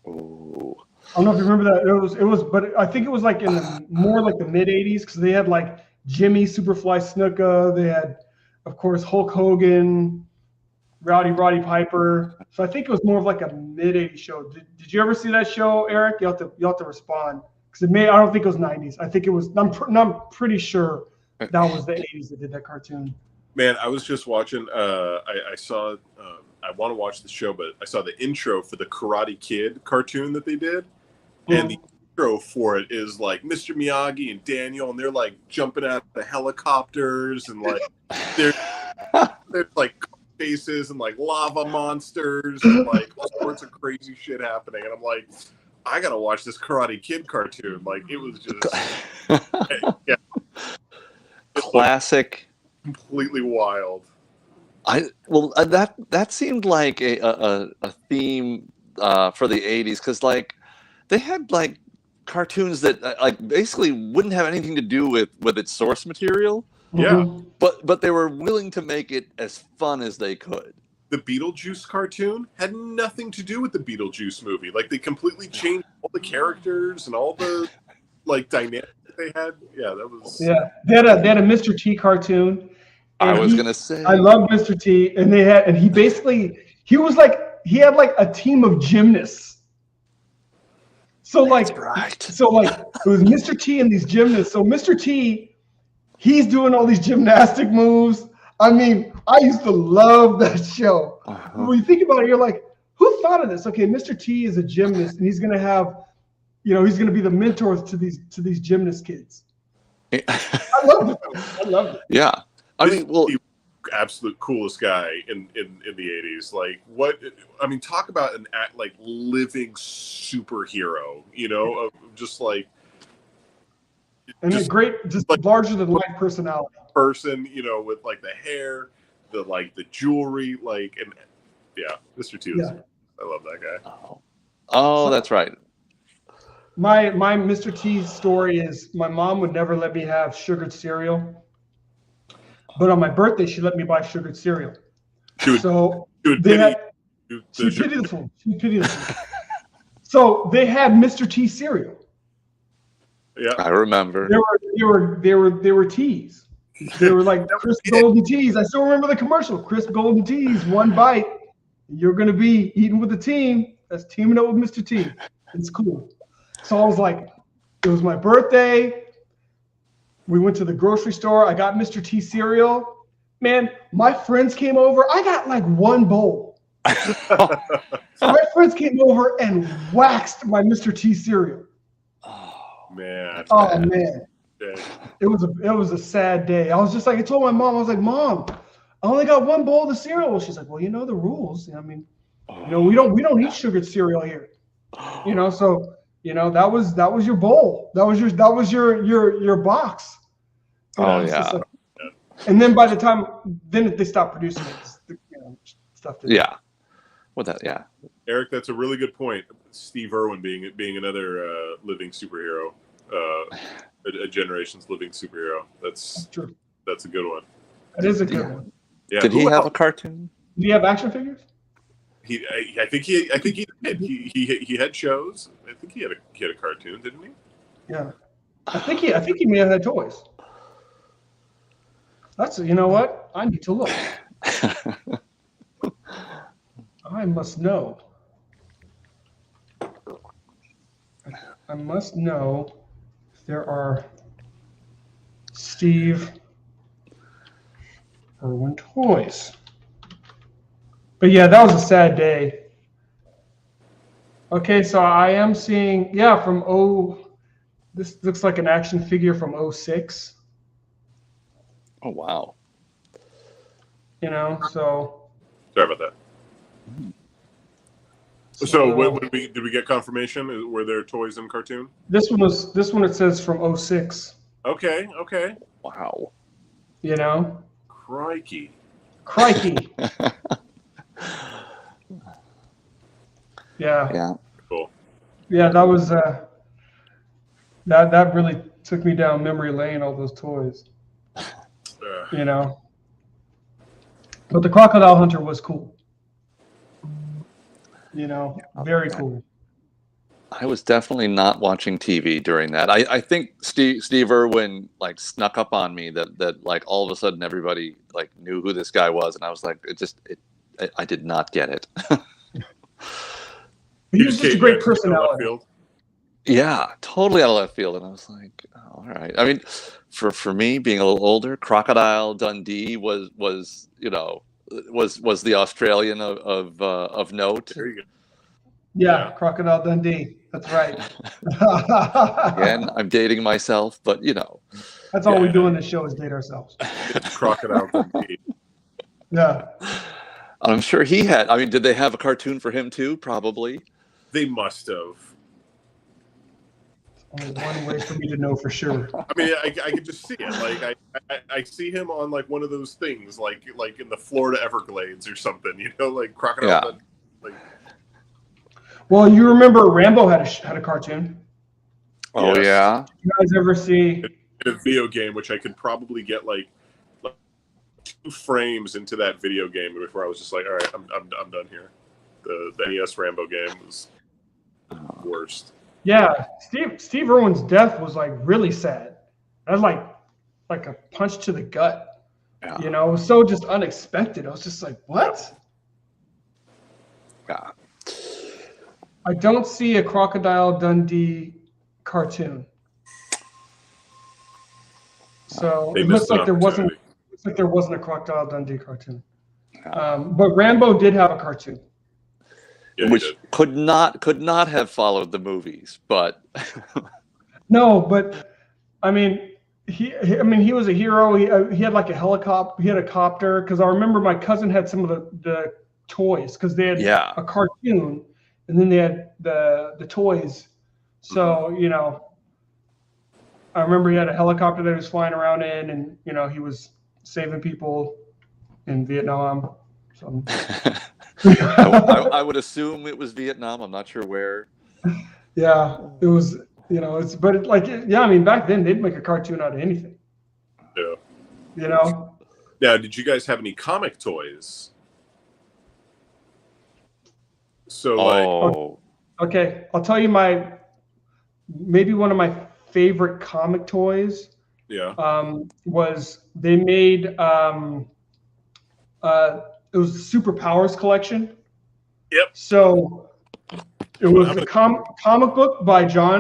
Oh. I don't know if you remember that. It was, but I think it was like in more like the mid '80s, because they had like Jimmy Superfly Snuka. They had, of course, Hulk Hogan, Roddy Piper. So I think it was more of like a mid '80s show. Did you ever see that show, Eric? You have to respond, because I don't think it was '90s. I think it was. I'm pretty sure that was the '80s that did that cartoon. Man, I was just watching. I saw. I want to watch the show, but I saw the intro for the Karate Kid cartoon that they did, and the intro for it is like Mr. Miyagi and Daniel, and they're like jumping out of the helicopters, and like there's like faces and like lava monsters and like all sorts of crazy shit happening, and I'm like, I gotta watch this Karate Kid cartoon. Like it was just yeah, Classic. Completely wild. That seemed like a theme for the 80s, because like they had like cartoons that like basically wouldn't have anything to do with its source material. Yeah. But they were willing to make it as fun as they could. The Beetlejuice cartoon had nothing to do with the Beetlejuice movie. Like they completely changed all the characters and all the like dynamics they had. Yeah, that was. Yeah, they had a Mr. T cartoon. I was gonna say, I love Mr. T, and he had like a team of gymnasts. So like, it was Mr. T and these gymnasts. So Mr. T, he's doing all these gymnastic moves. I mean, I used to love that show. When you think about it, you're like, who thought of this? Okay, Mr. T is a gymnast, and he's gonna have, he's gonna be the mentor to these gymnast kids. I loved it. Yeah. I mean, the absolute coolest guy in the 80s. Like what? I mean, talk about an living superhero. Of just like, and just, like, larger than life personality. Person, with like the hair, the jewelry, and yeah, Mr. T. I love that guy. Oh, that's right. My Mr. T story is my mom would never let me have sugared cereal. But on my birthday, she let me buy sugared cereal. She would pity this one. So they had Mr. T cereal. Yeah, I remember. They were teas. They were like crisp golden teas. I still remember the commercial. Crisp golden teas, one bite. You're gonna be eating with the team. That's teaming up with Mr. T. It's cool. So I was like, it was my birthday. We went to the grocery store. I got Mr. T cereal. Man, my friends came over. I got like one bowl. So my friends came over and waxed my Mr. T cereal. Oh man. Oh man. It was a sad day. I was just like, I told my mom, I was like, Mom, I only got one bowl of the cereal. She's like, well, you know the rules. I mean, we don't eat sugared cereal here. So that was your bowl. That was your box. Yeah. And then by the time they stopped producing it, stuff. Yeah. Well, yeah. Eric, that's a really good point. Steve Irwin being another living superhero, a generation's living superhero. That's true. That's a good one. That is a good one. Yeah. Did he have a cartoon? Did he have action figures? I think he did. He had shows. I think he had a cartoon, didn't he? Yeah. I think he may have had toys. What? I need to look. I must know. I must know if there are Steve Irwin toys. But yeah, that was a sad day. Okay, so I am seeing, yeah, this looks like an action figure from '06. Oh wow. You know, so. Sorry about that. So did we get confirmation? Were there toys in cartoon? This one it says from '06. Okay. Wow. You know? Crikey. Yeah. Yeah. Cool. Yeah, that was that really took me down memory lane, all those toys. You know. But the Crocodile Hunter was cool. You know, very cool. I was definitely not watching TV during that. I think Steve Irwin like snuck up on me that like all of a sudden everybody like knew who this guy was, and I was like, I did not get it. He was just a great personality. Yeah, totally out of left field, and I was like, oh, all right. I mean, for me being a little older, Crocodile Dundee was the Australian of note. There you go. Yeah, Crocodile Dundee. That's right. Again, I'm dating myself, but you know. That's all we do in this show is date ourselves. It's Crocodile Dundee. Yeah. I'm sure he had. I mean, did they have a cartoon for him too? Probably. They must have. Only one way for me to know for sure. I mean, I can just see it. Like I see him on like one of those things, like in the Florida Everglades or something. You know, like Crocodile Dundee. Like, well, you remember Rambo had a cartoon. Oh yes. yeah. Did you guys ever see in a video game, which I could probably get like 2 frames into that video game before I was just like, all right, I'm done here. The NES Rambo game was the worst. Yeah, Steve Irwin's death was like really sad. That was like a punch to the gut. Yeah. You know, it was so just unexpected. I was just like, what? Yeah. I don't see a Crocodile Dundee cartoon. So They it looks missed an like there wasn't. opportunity. Looks like there wasn't a Crocodile Dundee cartoon. But Rambo did have a cartoon. Yeah, Which could not have followed the movies, but No, but I mean, he was a hero. He had like a helicopter. He had a copter because I remember my cousin had some of the toys because they had a cartoon, and then they had the toys. So you know, I remember he had a helicopter that he was flying around in, and you know he was saving people in Vietnam. So. I would assume it was Vietnam. I'm not sure where. Yeah, it was. You know, I mean, back then they'd make a cartoon out of anything. Yeah. You know. Now, did you guys have any comic toys? So okay, I'll tell you maybe one of my favorite comic toys. Yeah. Was they made it was the Superpowers collection. Yep. So it was a comic book by Jack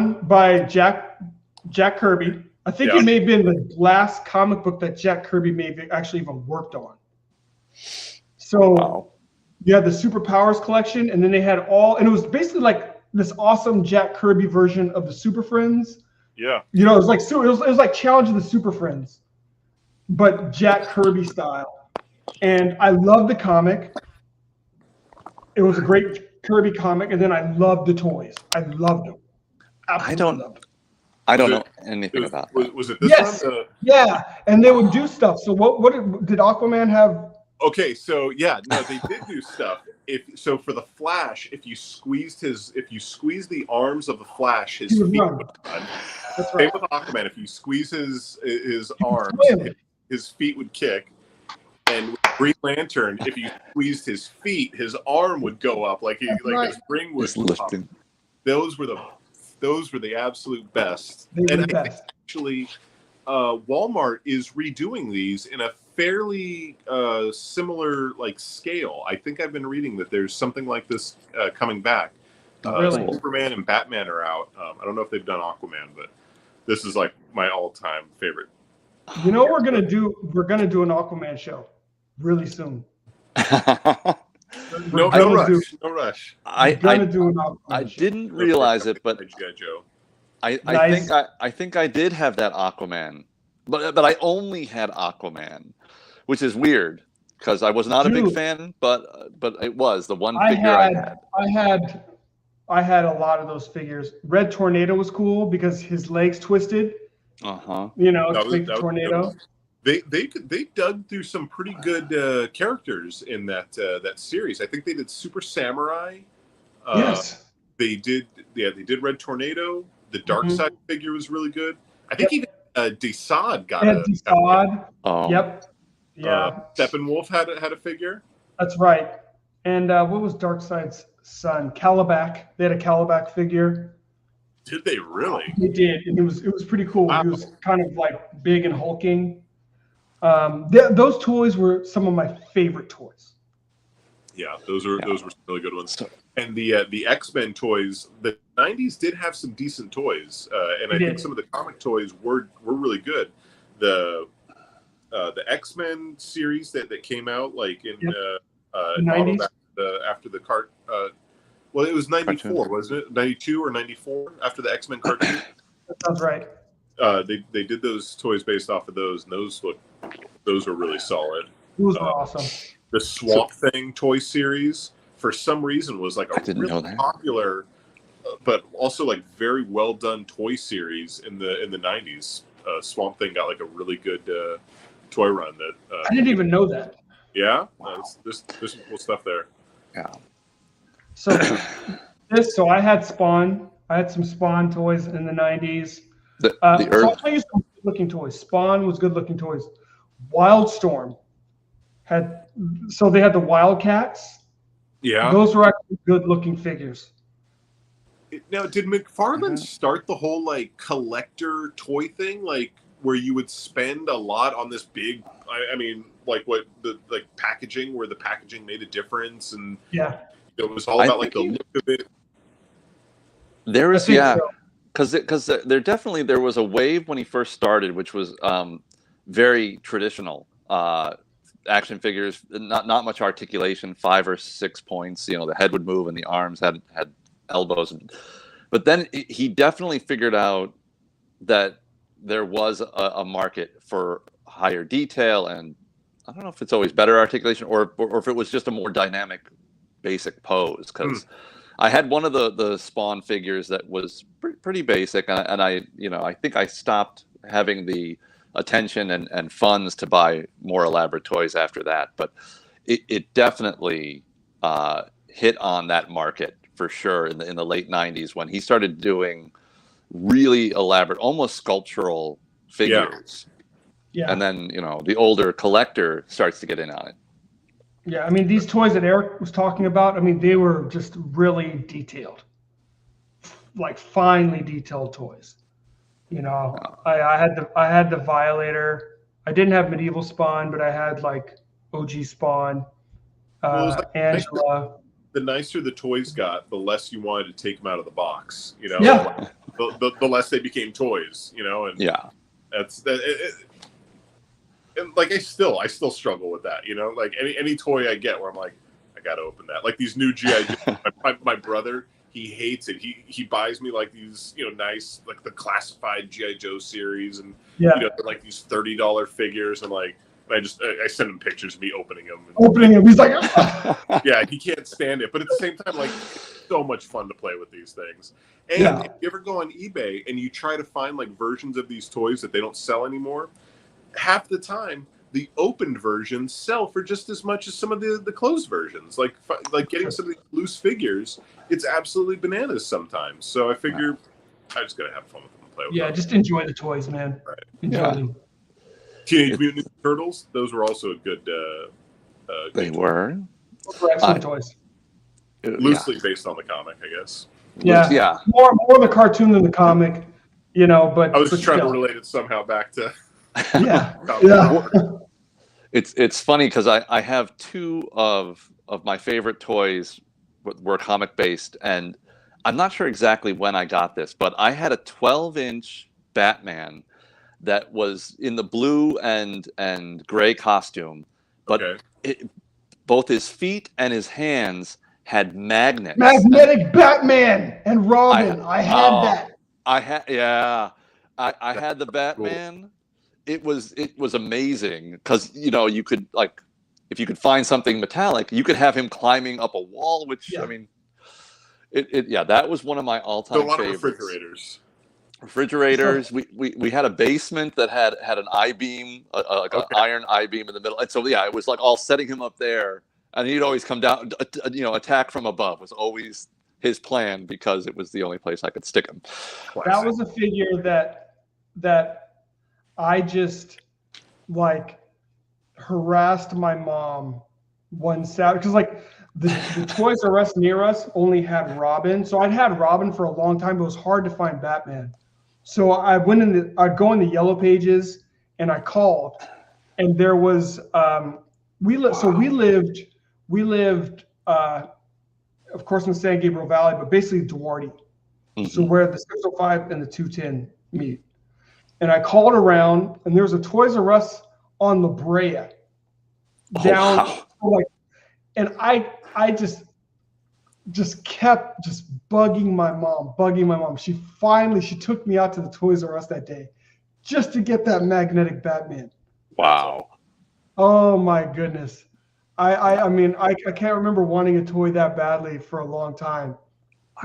Kirby. I think it may have been the last comic book that Jack Kirby may have actually even worked on. So you had the Superpowers collection, and then they had and it was basically like this awesome Jack Kirby version of the Super Friends. Yeah. You know, it was like Challenge of the Super Friends, but Jack Kirby style. And I loved the comic. It was a great Kirby comic, and then I loved the toys. I loved them. Absolutely loved them. I don't know anything about that. Was it this one? Yeah, and they would do stuff. So what did Aquaman have? Okay, so they did do stuff. So for the Flash, if you squeezed the arms of the Flash, his feet would run. That's right. Same with Aquaman. If you squeeze his arms, his feet would kick. And with Green Lantern, if you squeezed his feet, his arm would go up like his ring was lifting. Those were the absolute best. I think actually, Walmart is redoing these in a fairly similar like scale. I think I've been reading that there's something like this coming back. Really? Superman and Batman are out. I don't know if they've done Aquaman, but this is like my all-time favorite. You know what we're gonna do? We're gonna do an Aquaman show really soon. No rush. I do an Aquaman I show. didn't realize it, but G.I. Joe. I think I did have that Aquaman, but I only had Aquaman, which is weird because I was not a big fan, but it was the one figure I had. I had a lot of those figures. Red Tornado was cool because his legs twisted. You know, to make the tornado. They dug through some pretty good characters in that series. I think they did Super Samurai. Yes. They did Red Tornado. The Dark Side figure was really good. I think even Desaad got a Desaad. Yep. Yeah. Steppenwolf had a figure. That's right. And what was Darkseid's son? Calabac. They had a Calabac figure. Did they really? They did. And it was pretty cool. Wow. He was kind of like big and hulking. Those toys were some of my favorite toys. Yeah, those were some really good ones. And the X-Men toys, the 90s did have some decent toys, and I think some of the comic toys were really good. The X-Men series that came out like in 90s after the cart. Well, it was 94, wasn't it? 92 or 94 after the X-Men cartoon. That sounds right. They did those toys based off of those, and those were really solid. Those were awesome. The Swamp Thing toy series, for some reason, was like a really popular, but also like very well done toy series in the 90s. Swamp Thing got like a really good toy run. That I didn't even know that. Yeah, there's some cool stuff there. Yeah. So I had Spawn. I had some Spawn toys in the 90s. So I'll tell you some good-looking toys. Spawn was good-looking toys. Wildstorm they had the Wildcats. Yeah. Those were actually good-looking figures. Now, did McFarlane start the whole like collector toy thing, like where you would spend a lot on this big? I mean, like what the packaging, where the packaging made a difference, and it was all about like the look of it. There is because there was a wave when he first started, which was very traditional action figures, not much articulation, 5 or 6 points. You know, the head would move and the arms had elbows, but then he definitely figured out that there was a market for higher detail, and I don't know if it's always better articulation or if it was just a more dynamic basic pose, because I had one of the Spawn figures that was pretty basic, and I think I stopped having the attention and funds to buy more elaborate toys after that. But it definitely hit on that market for sure in the late 90s when he started doing really elaborate, almost sculptural figures. Yeah. And then, the older collector starts to get in on it. Yeah, I mean, these toys that Eric was talking about, I mean, they were just really detailed, like finely detailed toys. I had the Violator. I didn't have Medieval Spawn, but I had like OG Spawn, Angela. The nicer the toys got, the less you wanted to take them out of the box. Yeah. The less they became toys. And that's that. And like I still struggle with that, like any toy I get where I'm like, I gotta open that. Like these new G.I. Joe, my brother, he hates it. He buys me like these, nice, like the classified G.I. Joe series, and they're like these $30 figures, and like I send him pictures of me opening them. He's like, yeah, he can't stand it. But at the same time, like it's so much fun to play with these things. And if you ever go on eBay and you try to find like versions of these toys that they don't sell anymore, half the time the opened versions sell for just as much as some of the closed versions. Like getting some of these loose figures, it's absolutely bananas sometimes. So I figure I just gotta have fun with them and play with them. Just enjoy the toys, man. Right. Enjoy them. Teenage Mutant Ninja Turtles, those were also a good. They were. Those were excellent toys. Loosely based on the comic, I guess. Yeah. More the cartoon than the comic, but I was just trying to relate it somehow back to. It's funny because I have 2 of my favorite toys were comic based, and I'm not sure exactly when I got this, but I had a 12-inch Batman that was in the blue and gray costume, but both his feet and his hands had magnets. Magnetic Batman and Robin. I had that. I had the Batman. It was amazing because you could if you could find something metallic, you could have him climbing up a wall. Which I mean, that was one of my all-time favorites. A lot of refrigerators. We had a basement that had an I-beam, an iron I-beam in the middle, and so it was like all setting him up there, and he'd always come down. Attack from above was always his plan because it was the only place I could stick him. Classic. That was a figure that I just harassed my mom one Saturday because the Toys R Us near us only had Robin, so I'd had Robin for a long time, but it was hard to find Batman. So I'd go in the yellow pages and I called, and there was we lived of course in the San Gabriel Valley, but basically Duarte. Mm-hmm. So where the 605 and the 210 meet. And I called around, and there was a Toys R Us on La Brea down and I just kept bugging my mom. She took me out to the Toys R Us that day just to get that magnetic Batman. Wow. Oh my goodness. I mean, I can't remember wanting a toy that badly for a long time.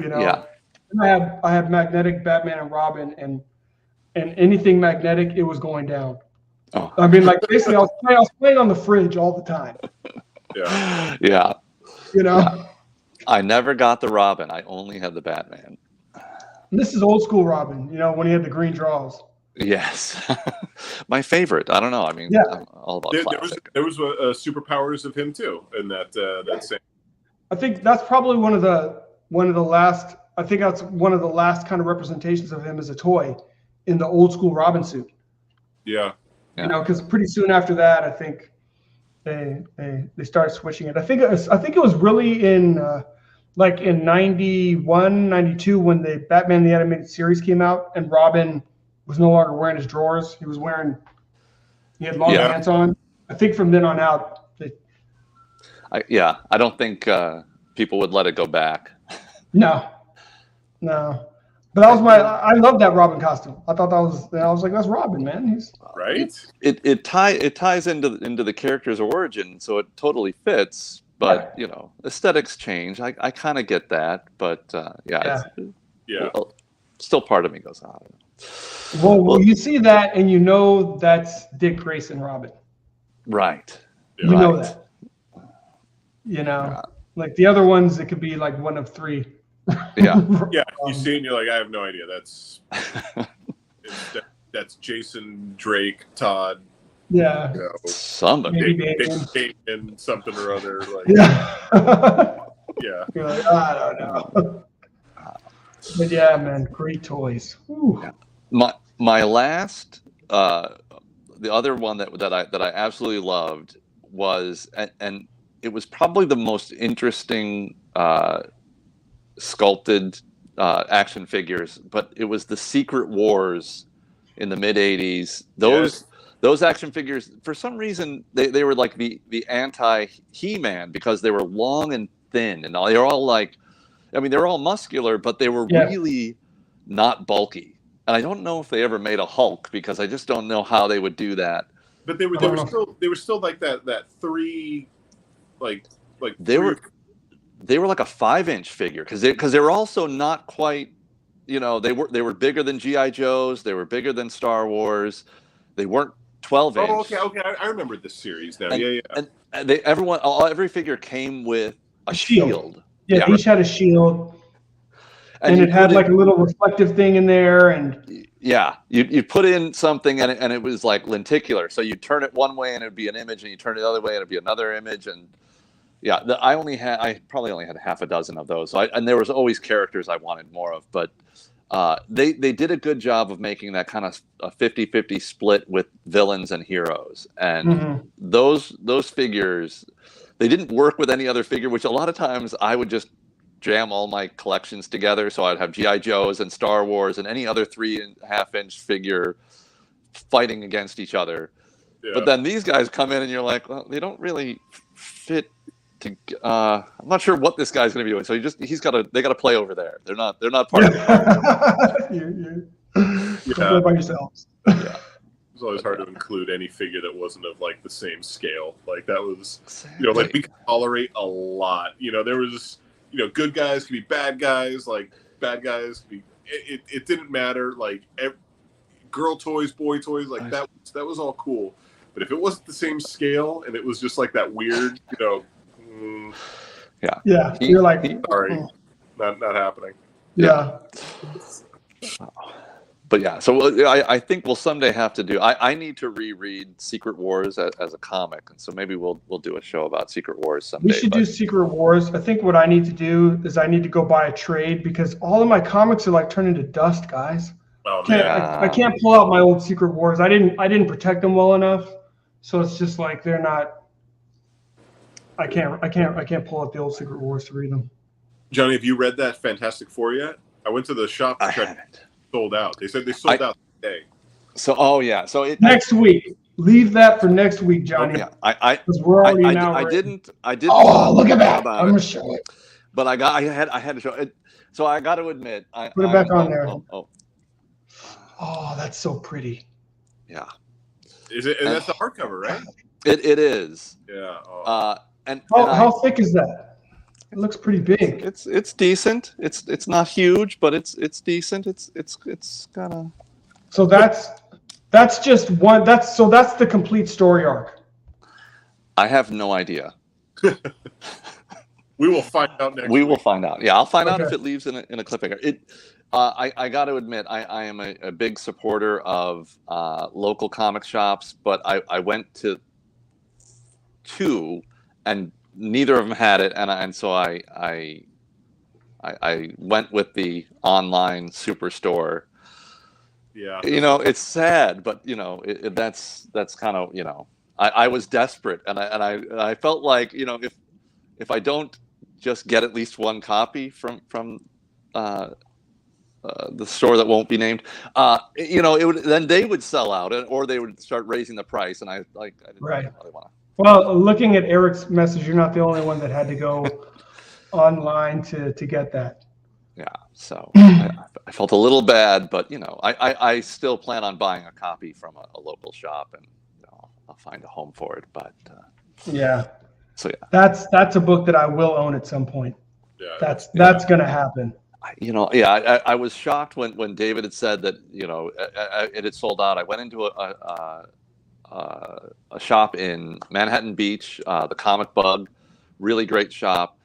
Yeah. And I had magnetic Batman and Robin, and anything magnetic, it was going down. Oh. I mean, basically, I was playing on the fridge all the time. Yeah. Yeah. Yeah. I never got the Robin. I only had the Batman. And this is old school Robin, when he had the green draws. Yes. My favorite. I don't know. I mean, I'm all about classic. There was superpowers of him too in that same. I think that's probably one of the last. I think that's one of the last kind of representations of him as a toy in the old school Robin suit. Yeah. Because pretty soon after that, I think they started switching it. I think it was really in in 91, 92 when the Batman the Animated Series came out and Robin was no longer wearing his drawers. He had long pants on. I think from then on out. I don't think people would let it go back. No. But I love that Robin costume. I thought I was like, that's Robin, man. He's right. It ties into the character's origin, so it totally fits. But aesthetics change. I kind of get that, but still part of me goes, I don't know. Well, you see that, and that's Dick Grayson Robin. Right. You know that. Like the other ones, it could be like one of three. Yeah. Yeah. You see, and you're like, I have no idea. That's Jason, Drake, Todd. Yeah. Somebody. Big and something or other. Yeah. Yeah. You're like, I don't know. But yeah, man, great toys. Ooh. My last, the other one that I absolutely loved was, and it was probably the most interesting sculpted action figures, but it was the Secret Wars in the mid '80s. Those action figures, for some reason, they were like the anti He-Man because they were long and thin, and they were all they were all muscular, but they were really not bulky. And I don't know if they ever made a Hulk because I just don't know how they would do that. But they were still like that three, they were like a 5-inch figure because they were also not quite, they were bigger than GI Joes, they were bigger than Star Wars, they weren't 12-inch. Oh, okay, I remember this series now. And every figure came with a shield. Yeah, each had a shield. And it had like a little reflective thing in there, and you put in something, and it was like lenticular. So you turn it one way, and it'd be an image, and you turn it the other way, and it'd be another image. And I probably only had half a dozen of those. And there was always characters I wanted more of, but they did a good job of making that kind of a 50-50 split with villains and heroes. And those figures, they didn't work with any other figure, which a lot of times I would just jam all my collections together. So I'd have GI Joes and Star Wars and any other 3.5-inch figure fighting against each other. Yeah. But then these guys come in and you're like, well, they don't really fit to. I'm not sure what this guy's going to be doing. So they got to play over there. They're not part of the Go play by yourselves. Yeah. It's always hard to include any figure that wasn't of like the same scale. Like that was, like we could tolerate a lot. There was, good guys could be bad guys. Like bad guys could be. It didn't matter. Like girl toys, boy toys, like that was all cool. But if it wasn't the same scale and it was just like that weird, yeah, you're like, sorry, not happening. Yeah. But yeah, so I think we'll someday have to do. I need to reread Secret Wars as a comic, and so maybe we'll do a show about Secret Wars someday. We should do Secret Wars. I think what I need to do is I need to go buy a trade because all of my comics are like turning to dust, guys. Oh, I can't pull out my old Secret Wars. I didn't protect them well enough, so it's just like they're not. I can't pull out the old Secret Wars to read them. Johnny, have you read that Fantastic Four yet? I went to the shop to check. Sold out. They said they sold out today. So next week. Leave that for next week, Johnny. Okay. Because we're already I didn't. Oh, look at that! I'm gonna show it. But I had to show it. So I got to admit, put it back on there. Oh, that's so pretty. Yeah. Is it? And that's the hardcover, right? It is. Yeah. How thick is that? It looks pretty big. It's decent. It's not huge, but it's decent. It's kind of. So that's just one. That's the complete story arc. I have no idea. We will find out next. We will find out. Yeah, I'll find out if it leaves in a cliffhanger. I got to admit, I am a big supporter of local comic shops, but I went to two and neither of them had it, and so I went with the online superstore. Yeah, it's sad, but that's kind of I was desperate, and I felt like if I don't just get at least one copy from the store that won't be named, then they would sell out, or they would start raising the price, and I didn't really want to. Well, looking at Eric's message, you're not the only one that had to go online to get that. Yeah, so I felt a little bad, but I still plan on buying a copy from a local shop, and I'll find a home for it. But yeah, so yeah, that's a book that I will own at some point. Yeah, that's gonna happen. I was shocked when David had said that it had sold out. I went into a shop in Manhattan Beach, the Comic Bug, really great shop.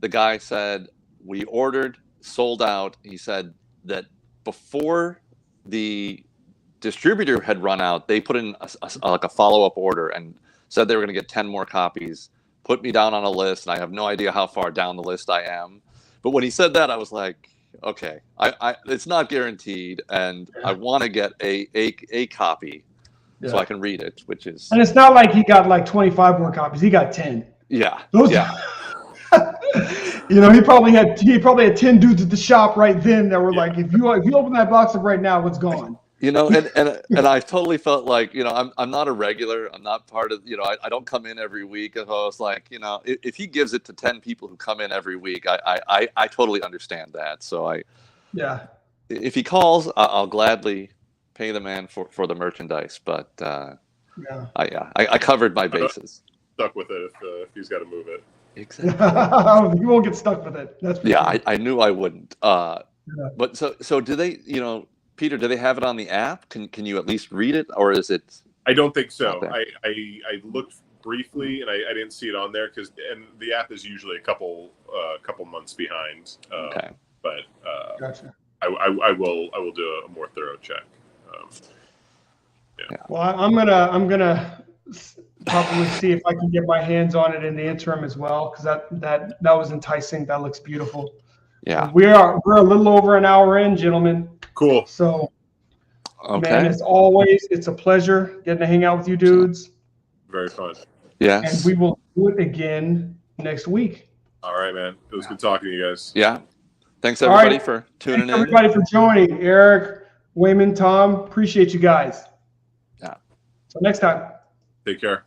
The guy said, we ordered, sold out. He said that before the distributor had run out, they put in a follow-up order and said they were going to get 10 more copies, put me down on a list, and I have no idea how far down the list I am. But when he said that, I was like, okay, it's not guaranteed, and I want to get a copy. Yeah. So I can read it, which is. And it's not like he got like 25 more copies. He got 10. Yeah. He probably had 10 dudes at the shop right then that were like, if you open that box up right now, it's gone. And I totally felt like I'm not a regular. I'm not part of I don't come in every week. And I was like if he gives it to 10 people who come in every week, I totally understand that. So if he calls, I'll gladly pay the man for the merchandise, but I covered my bases. Stuck with it if he's got to move it. Exactly. You won't get stuck with it. That's I knew I wouldn't. But so do they? Peter, do they have it on the app? Can you at least read it, or is it? I don't think so. I looked briefly and I didn't see it on there and the app is usually a couple months behind. Okay. But gotcha. I will do a more thorough check. Well, I'm gonna probably see if I can get my hands on it in the interim as well, because that was enticing. That looks beautiful. Yeah, we're a little over an hour in, gentlemen. Cool. So, okay. Man, as always, it's a pleasure getting to hang out with you dudes. Very fun. Yes. And we will do it again next week. All right, man. It was good talking to you guys. Yeah. Thanks everybody for tuning in. Everybody for joining. Eric, Wayman, Tom, appreciate you guys. Yeah. So next time. Take care.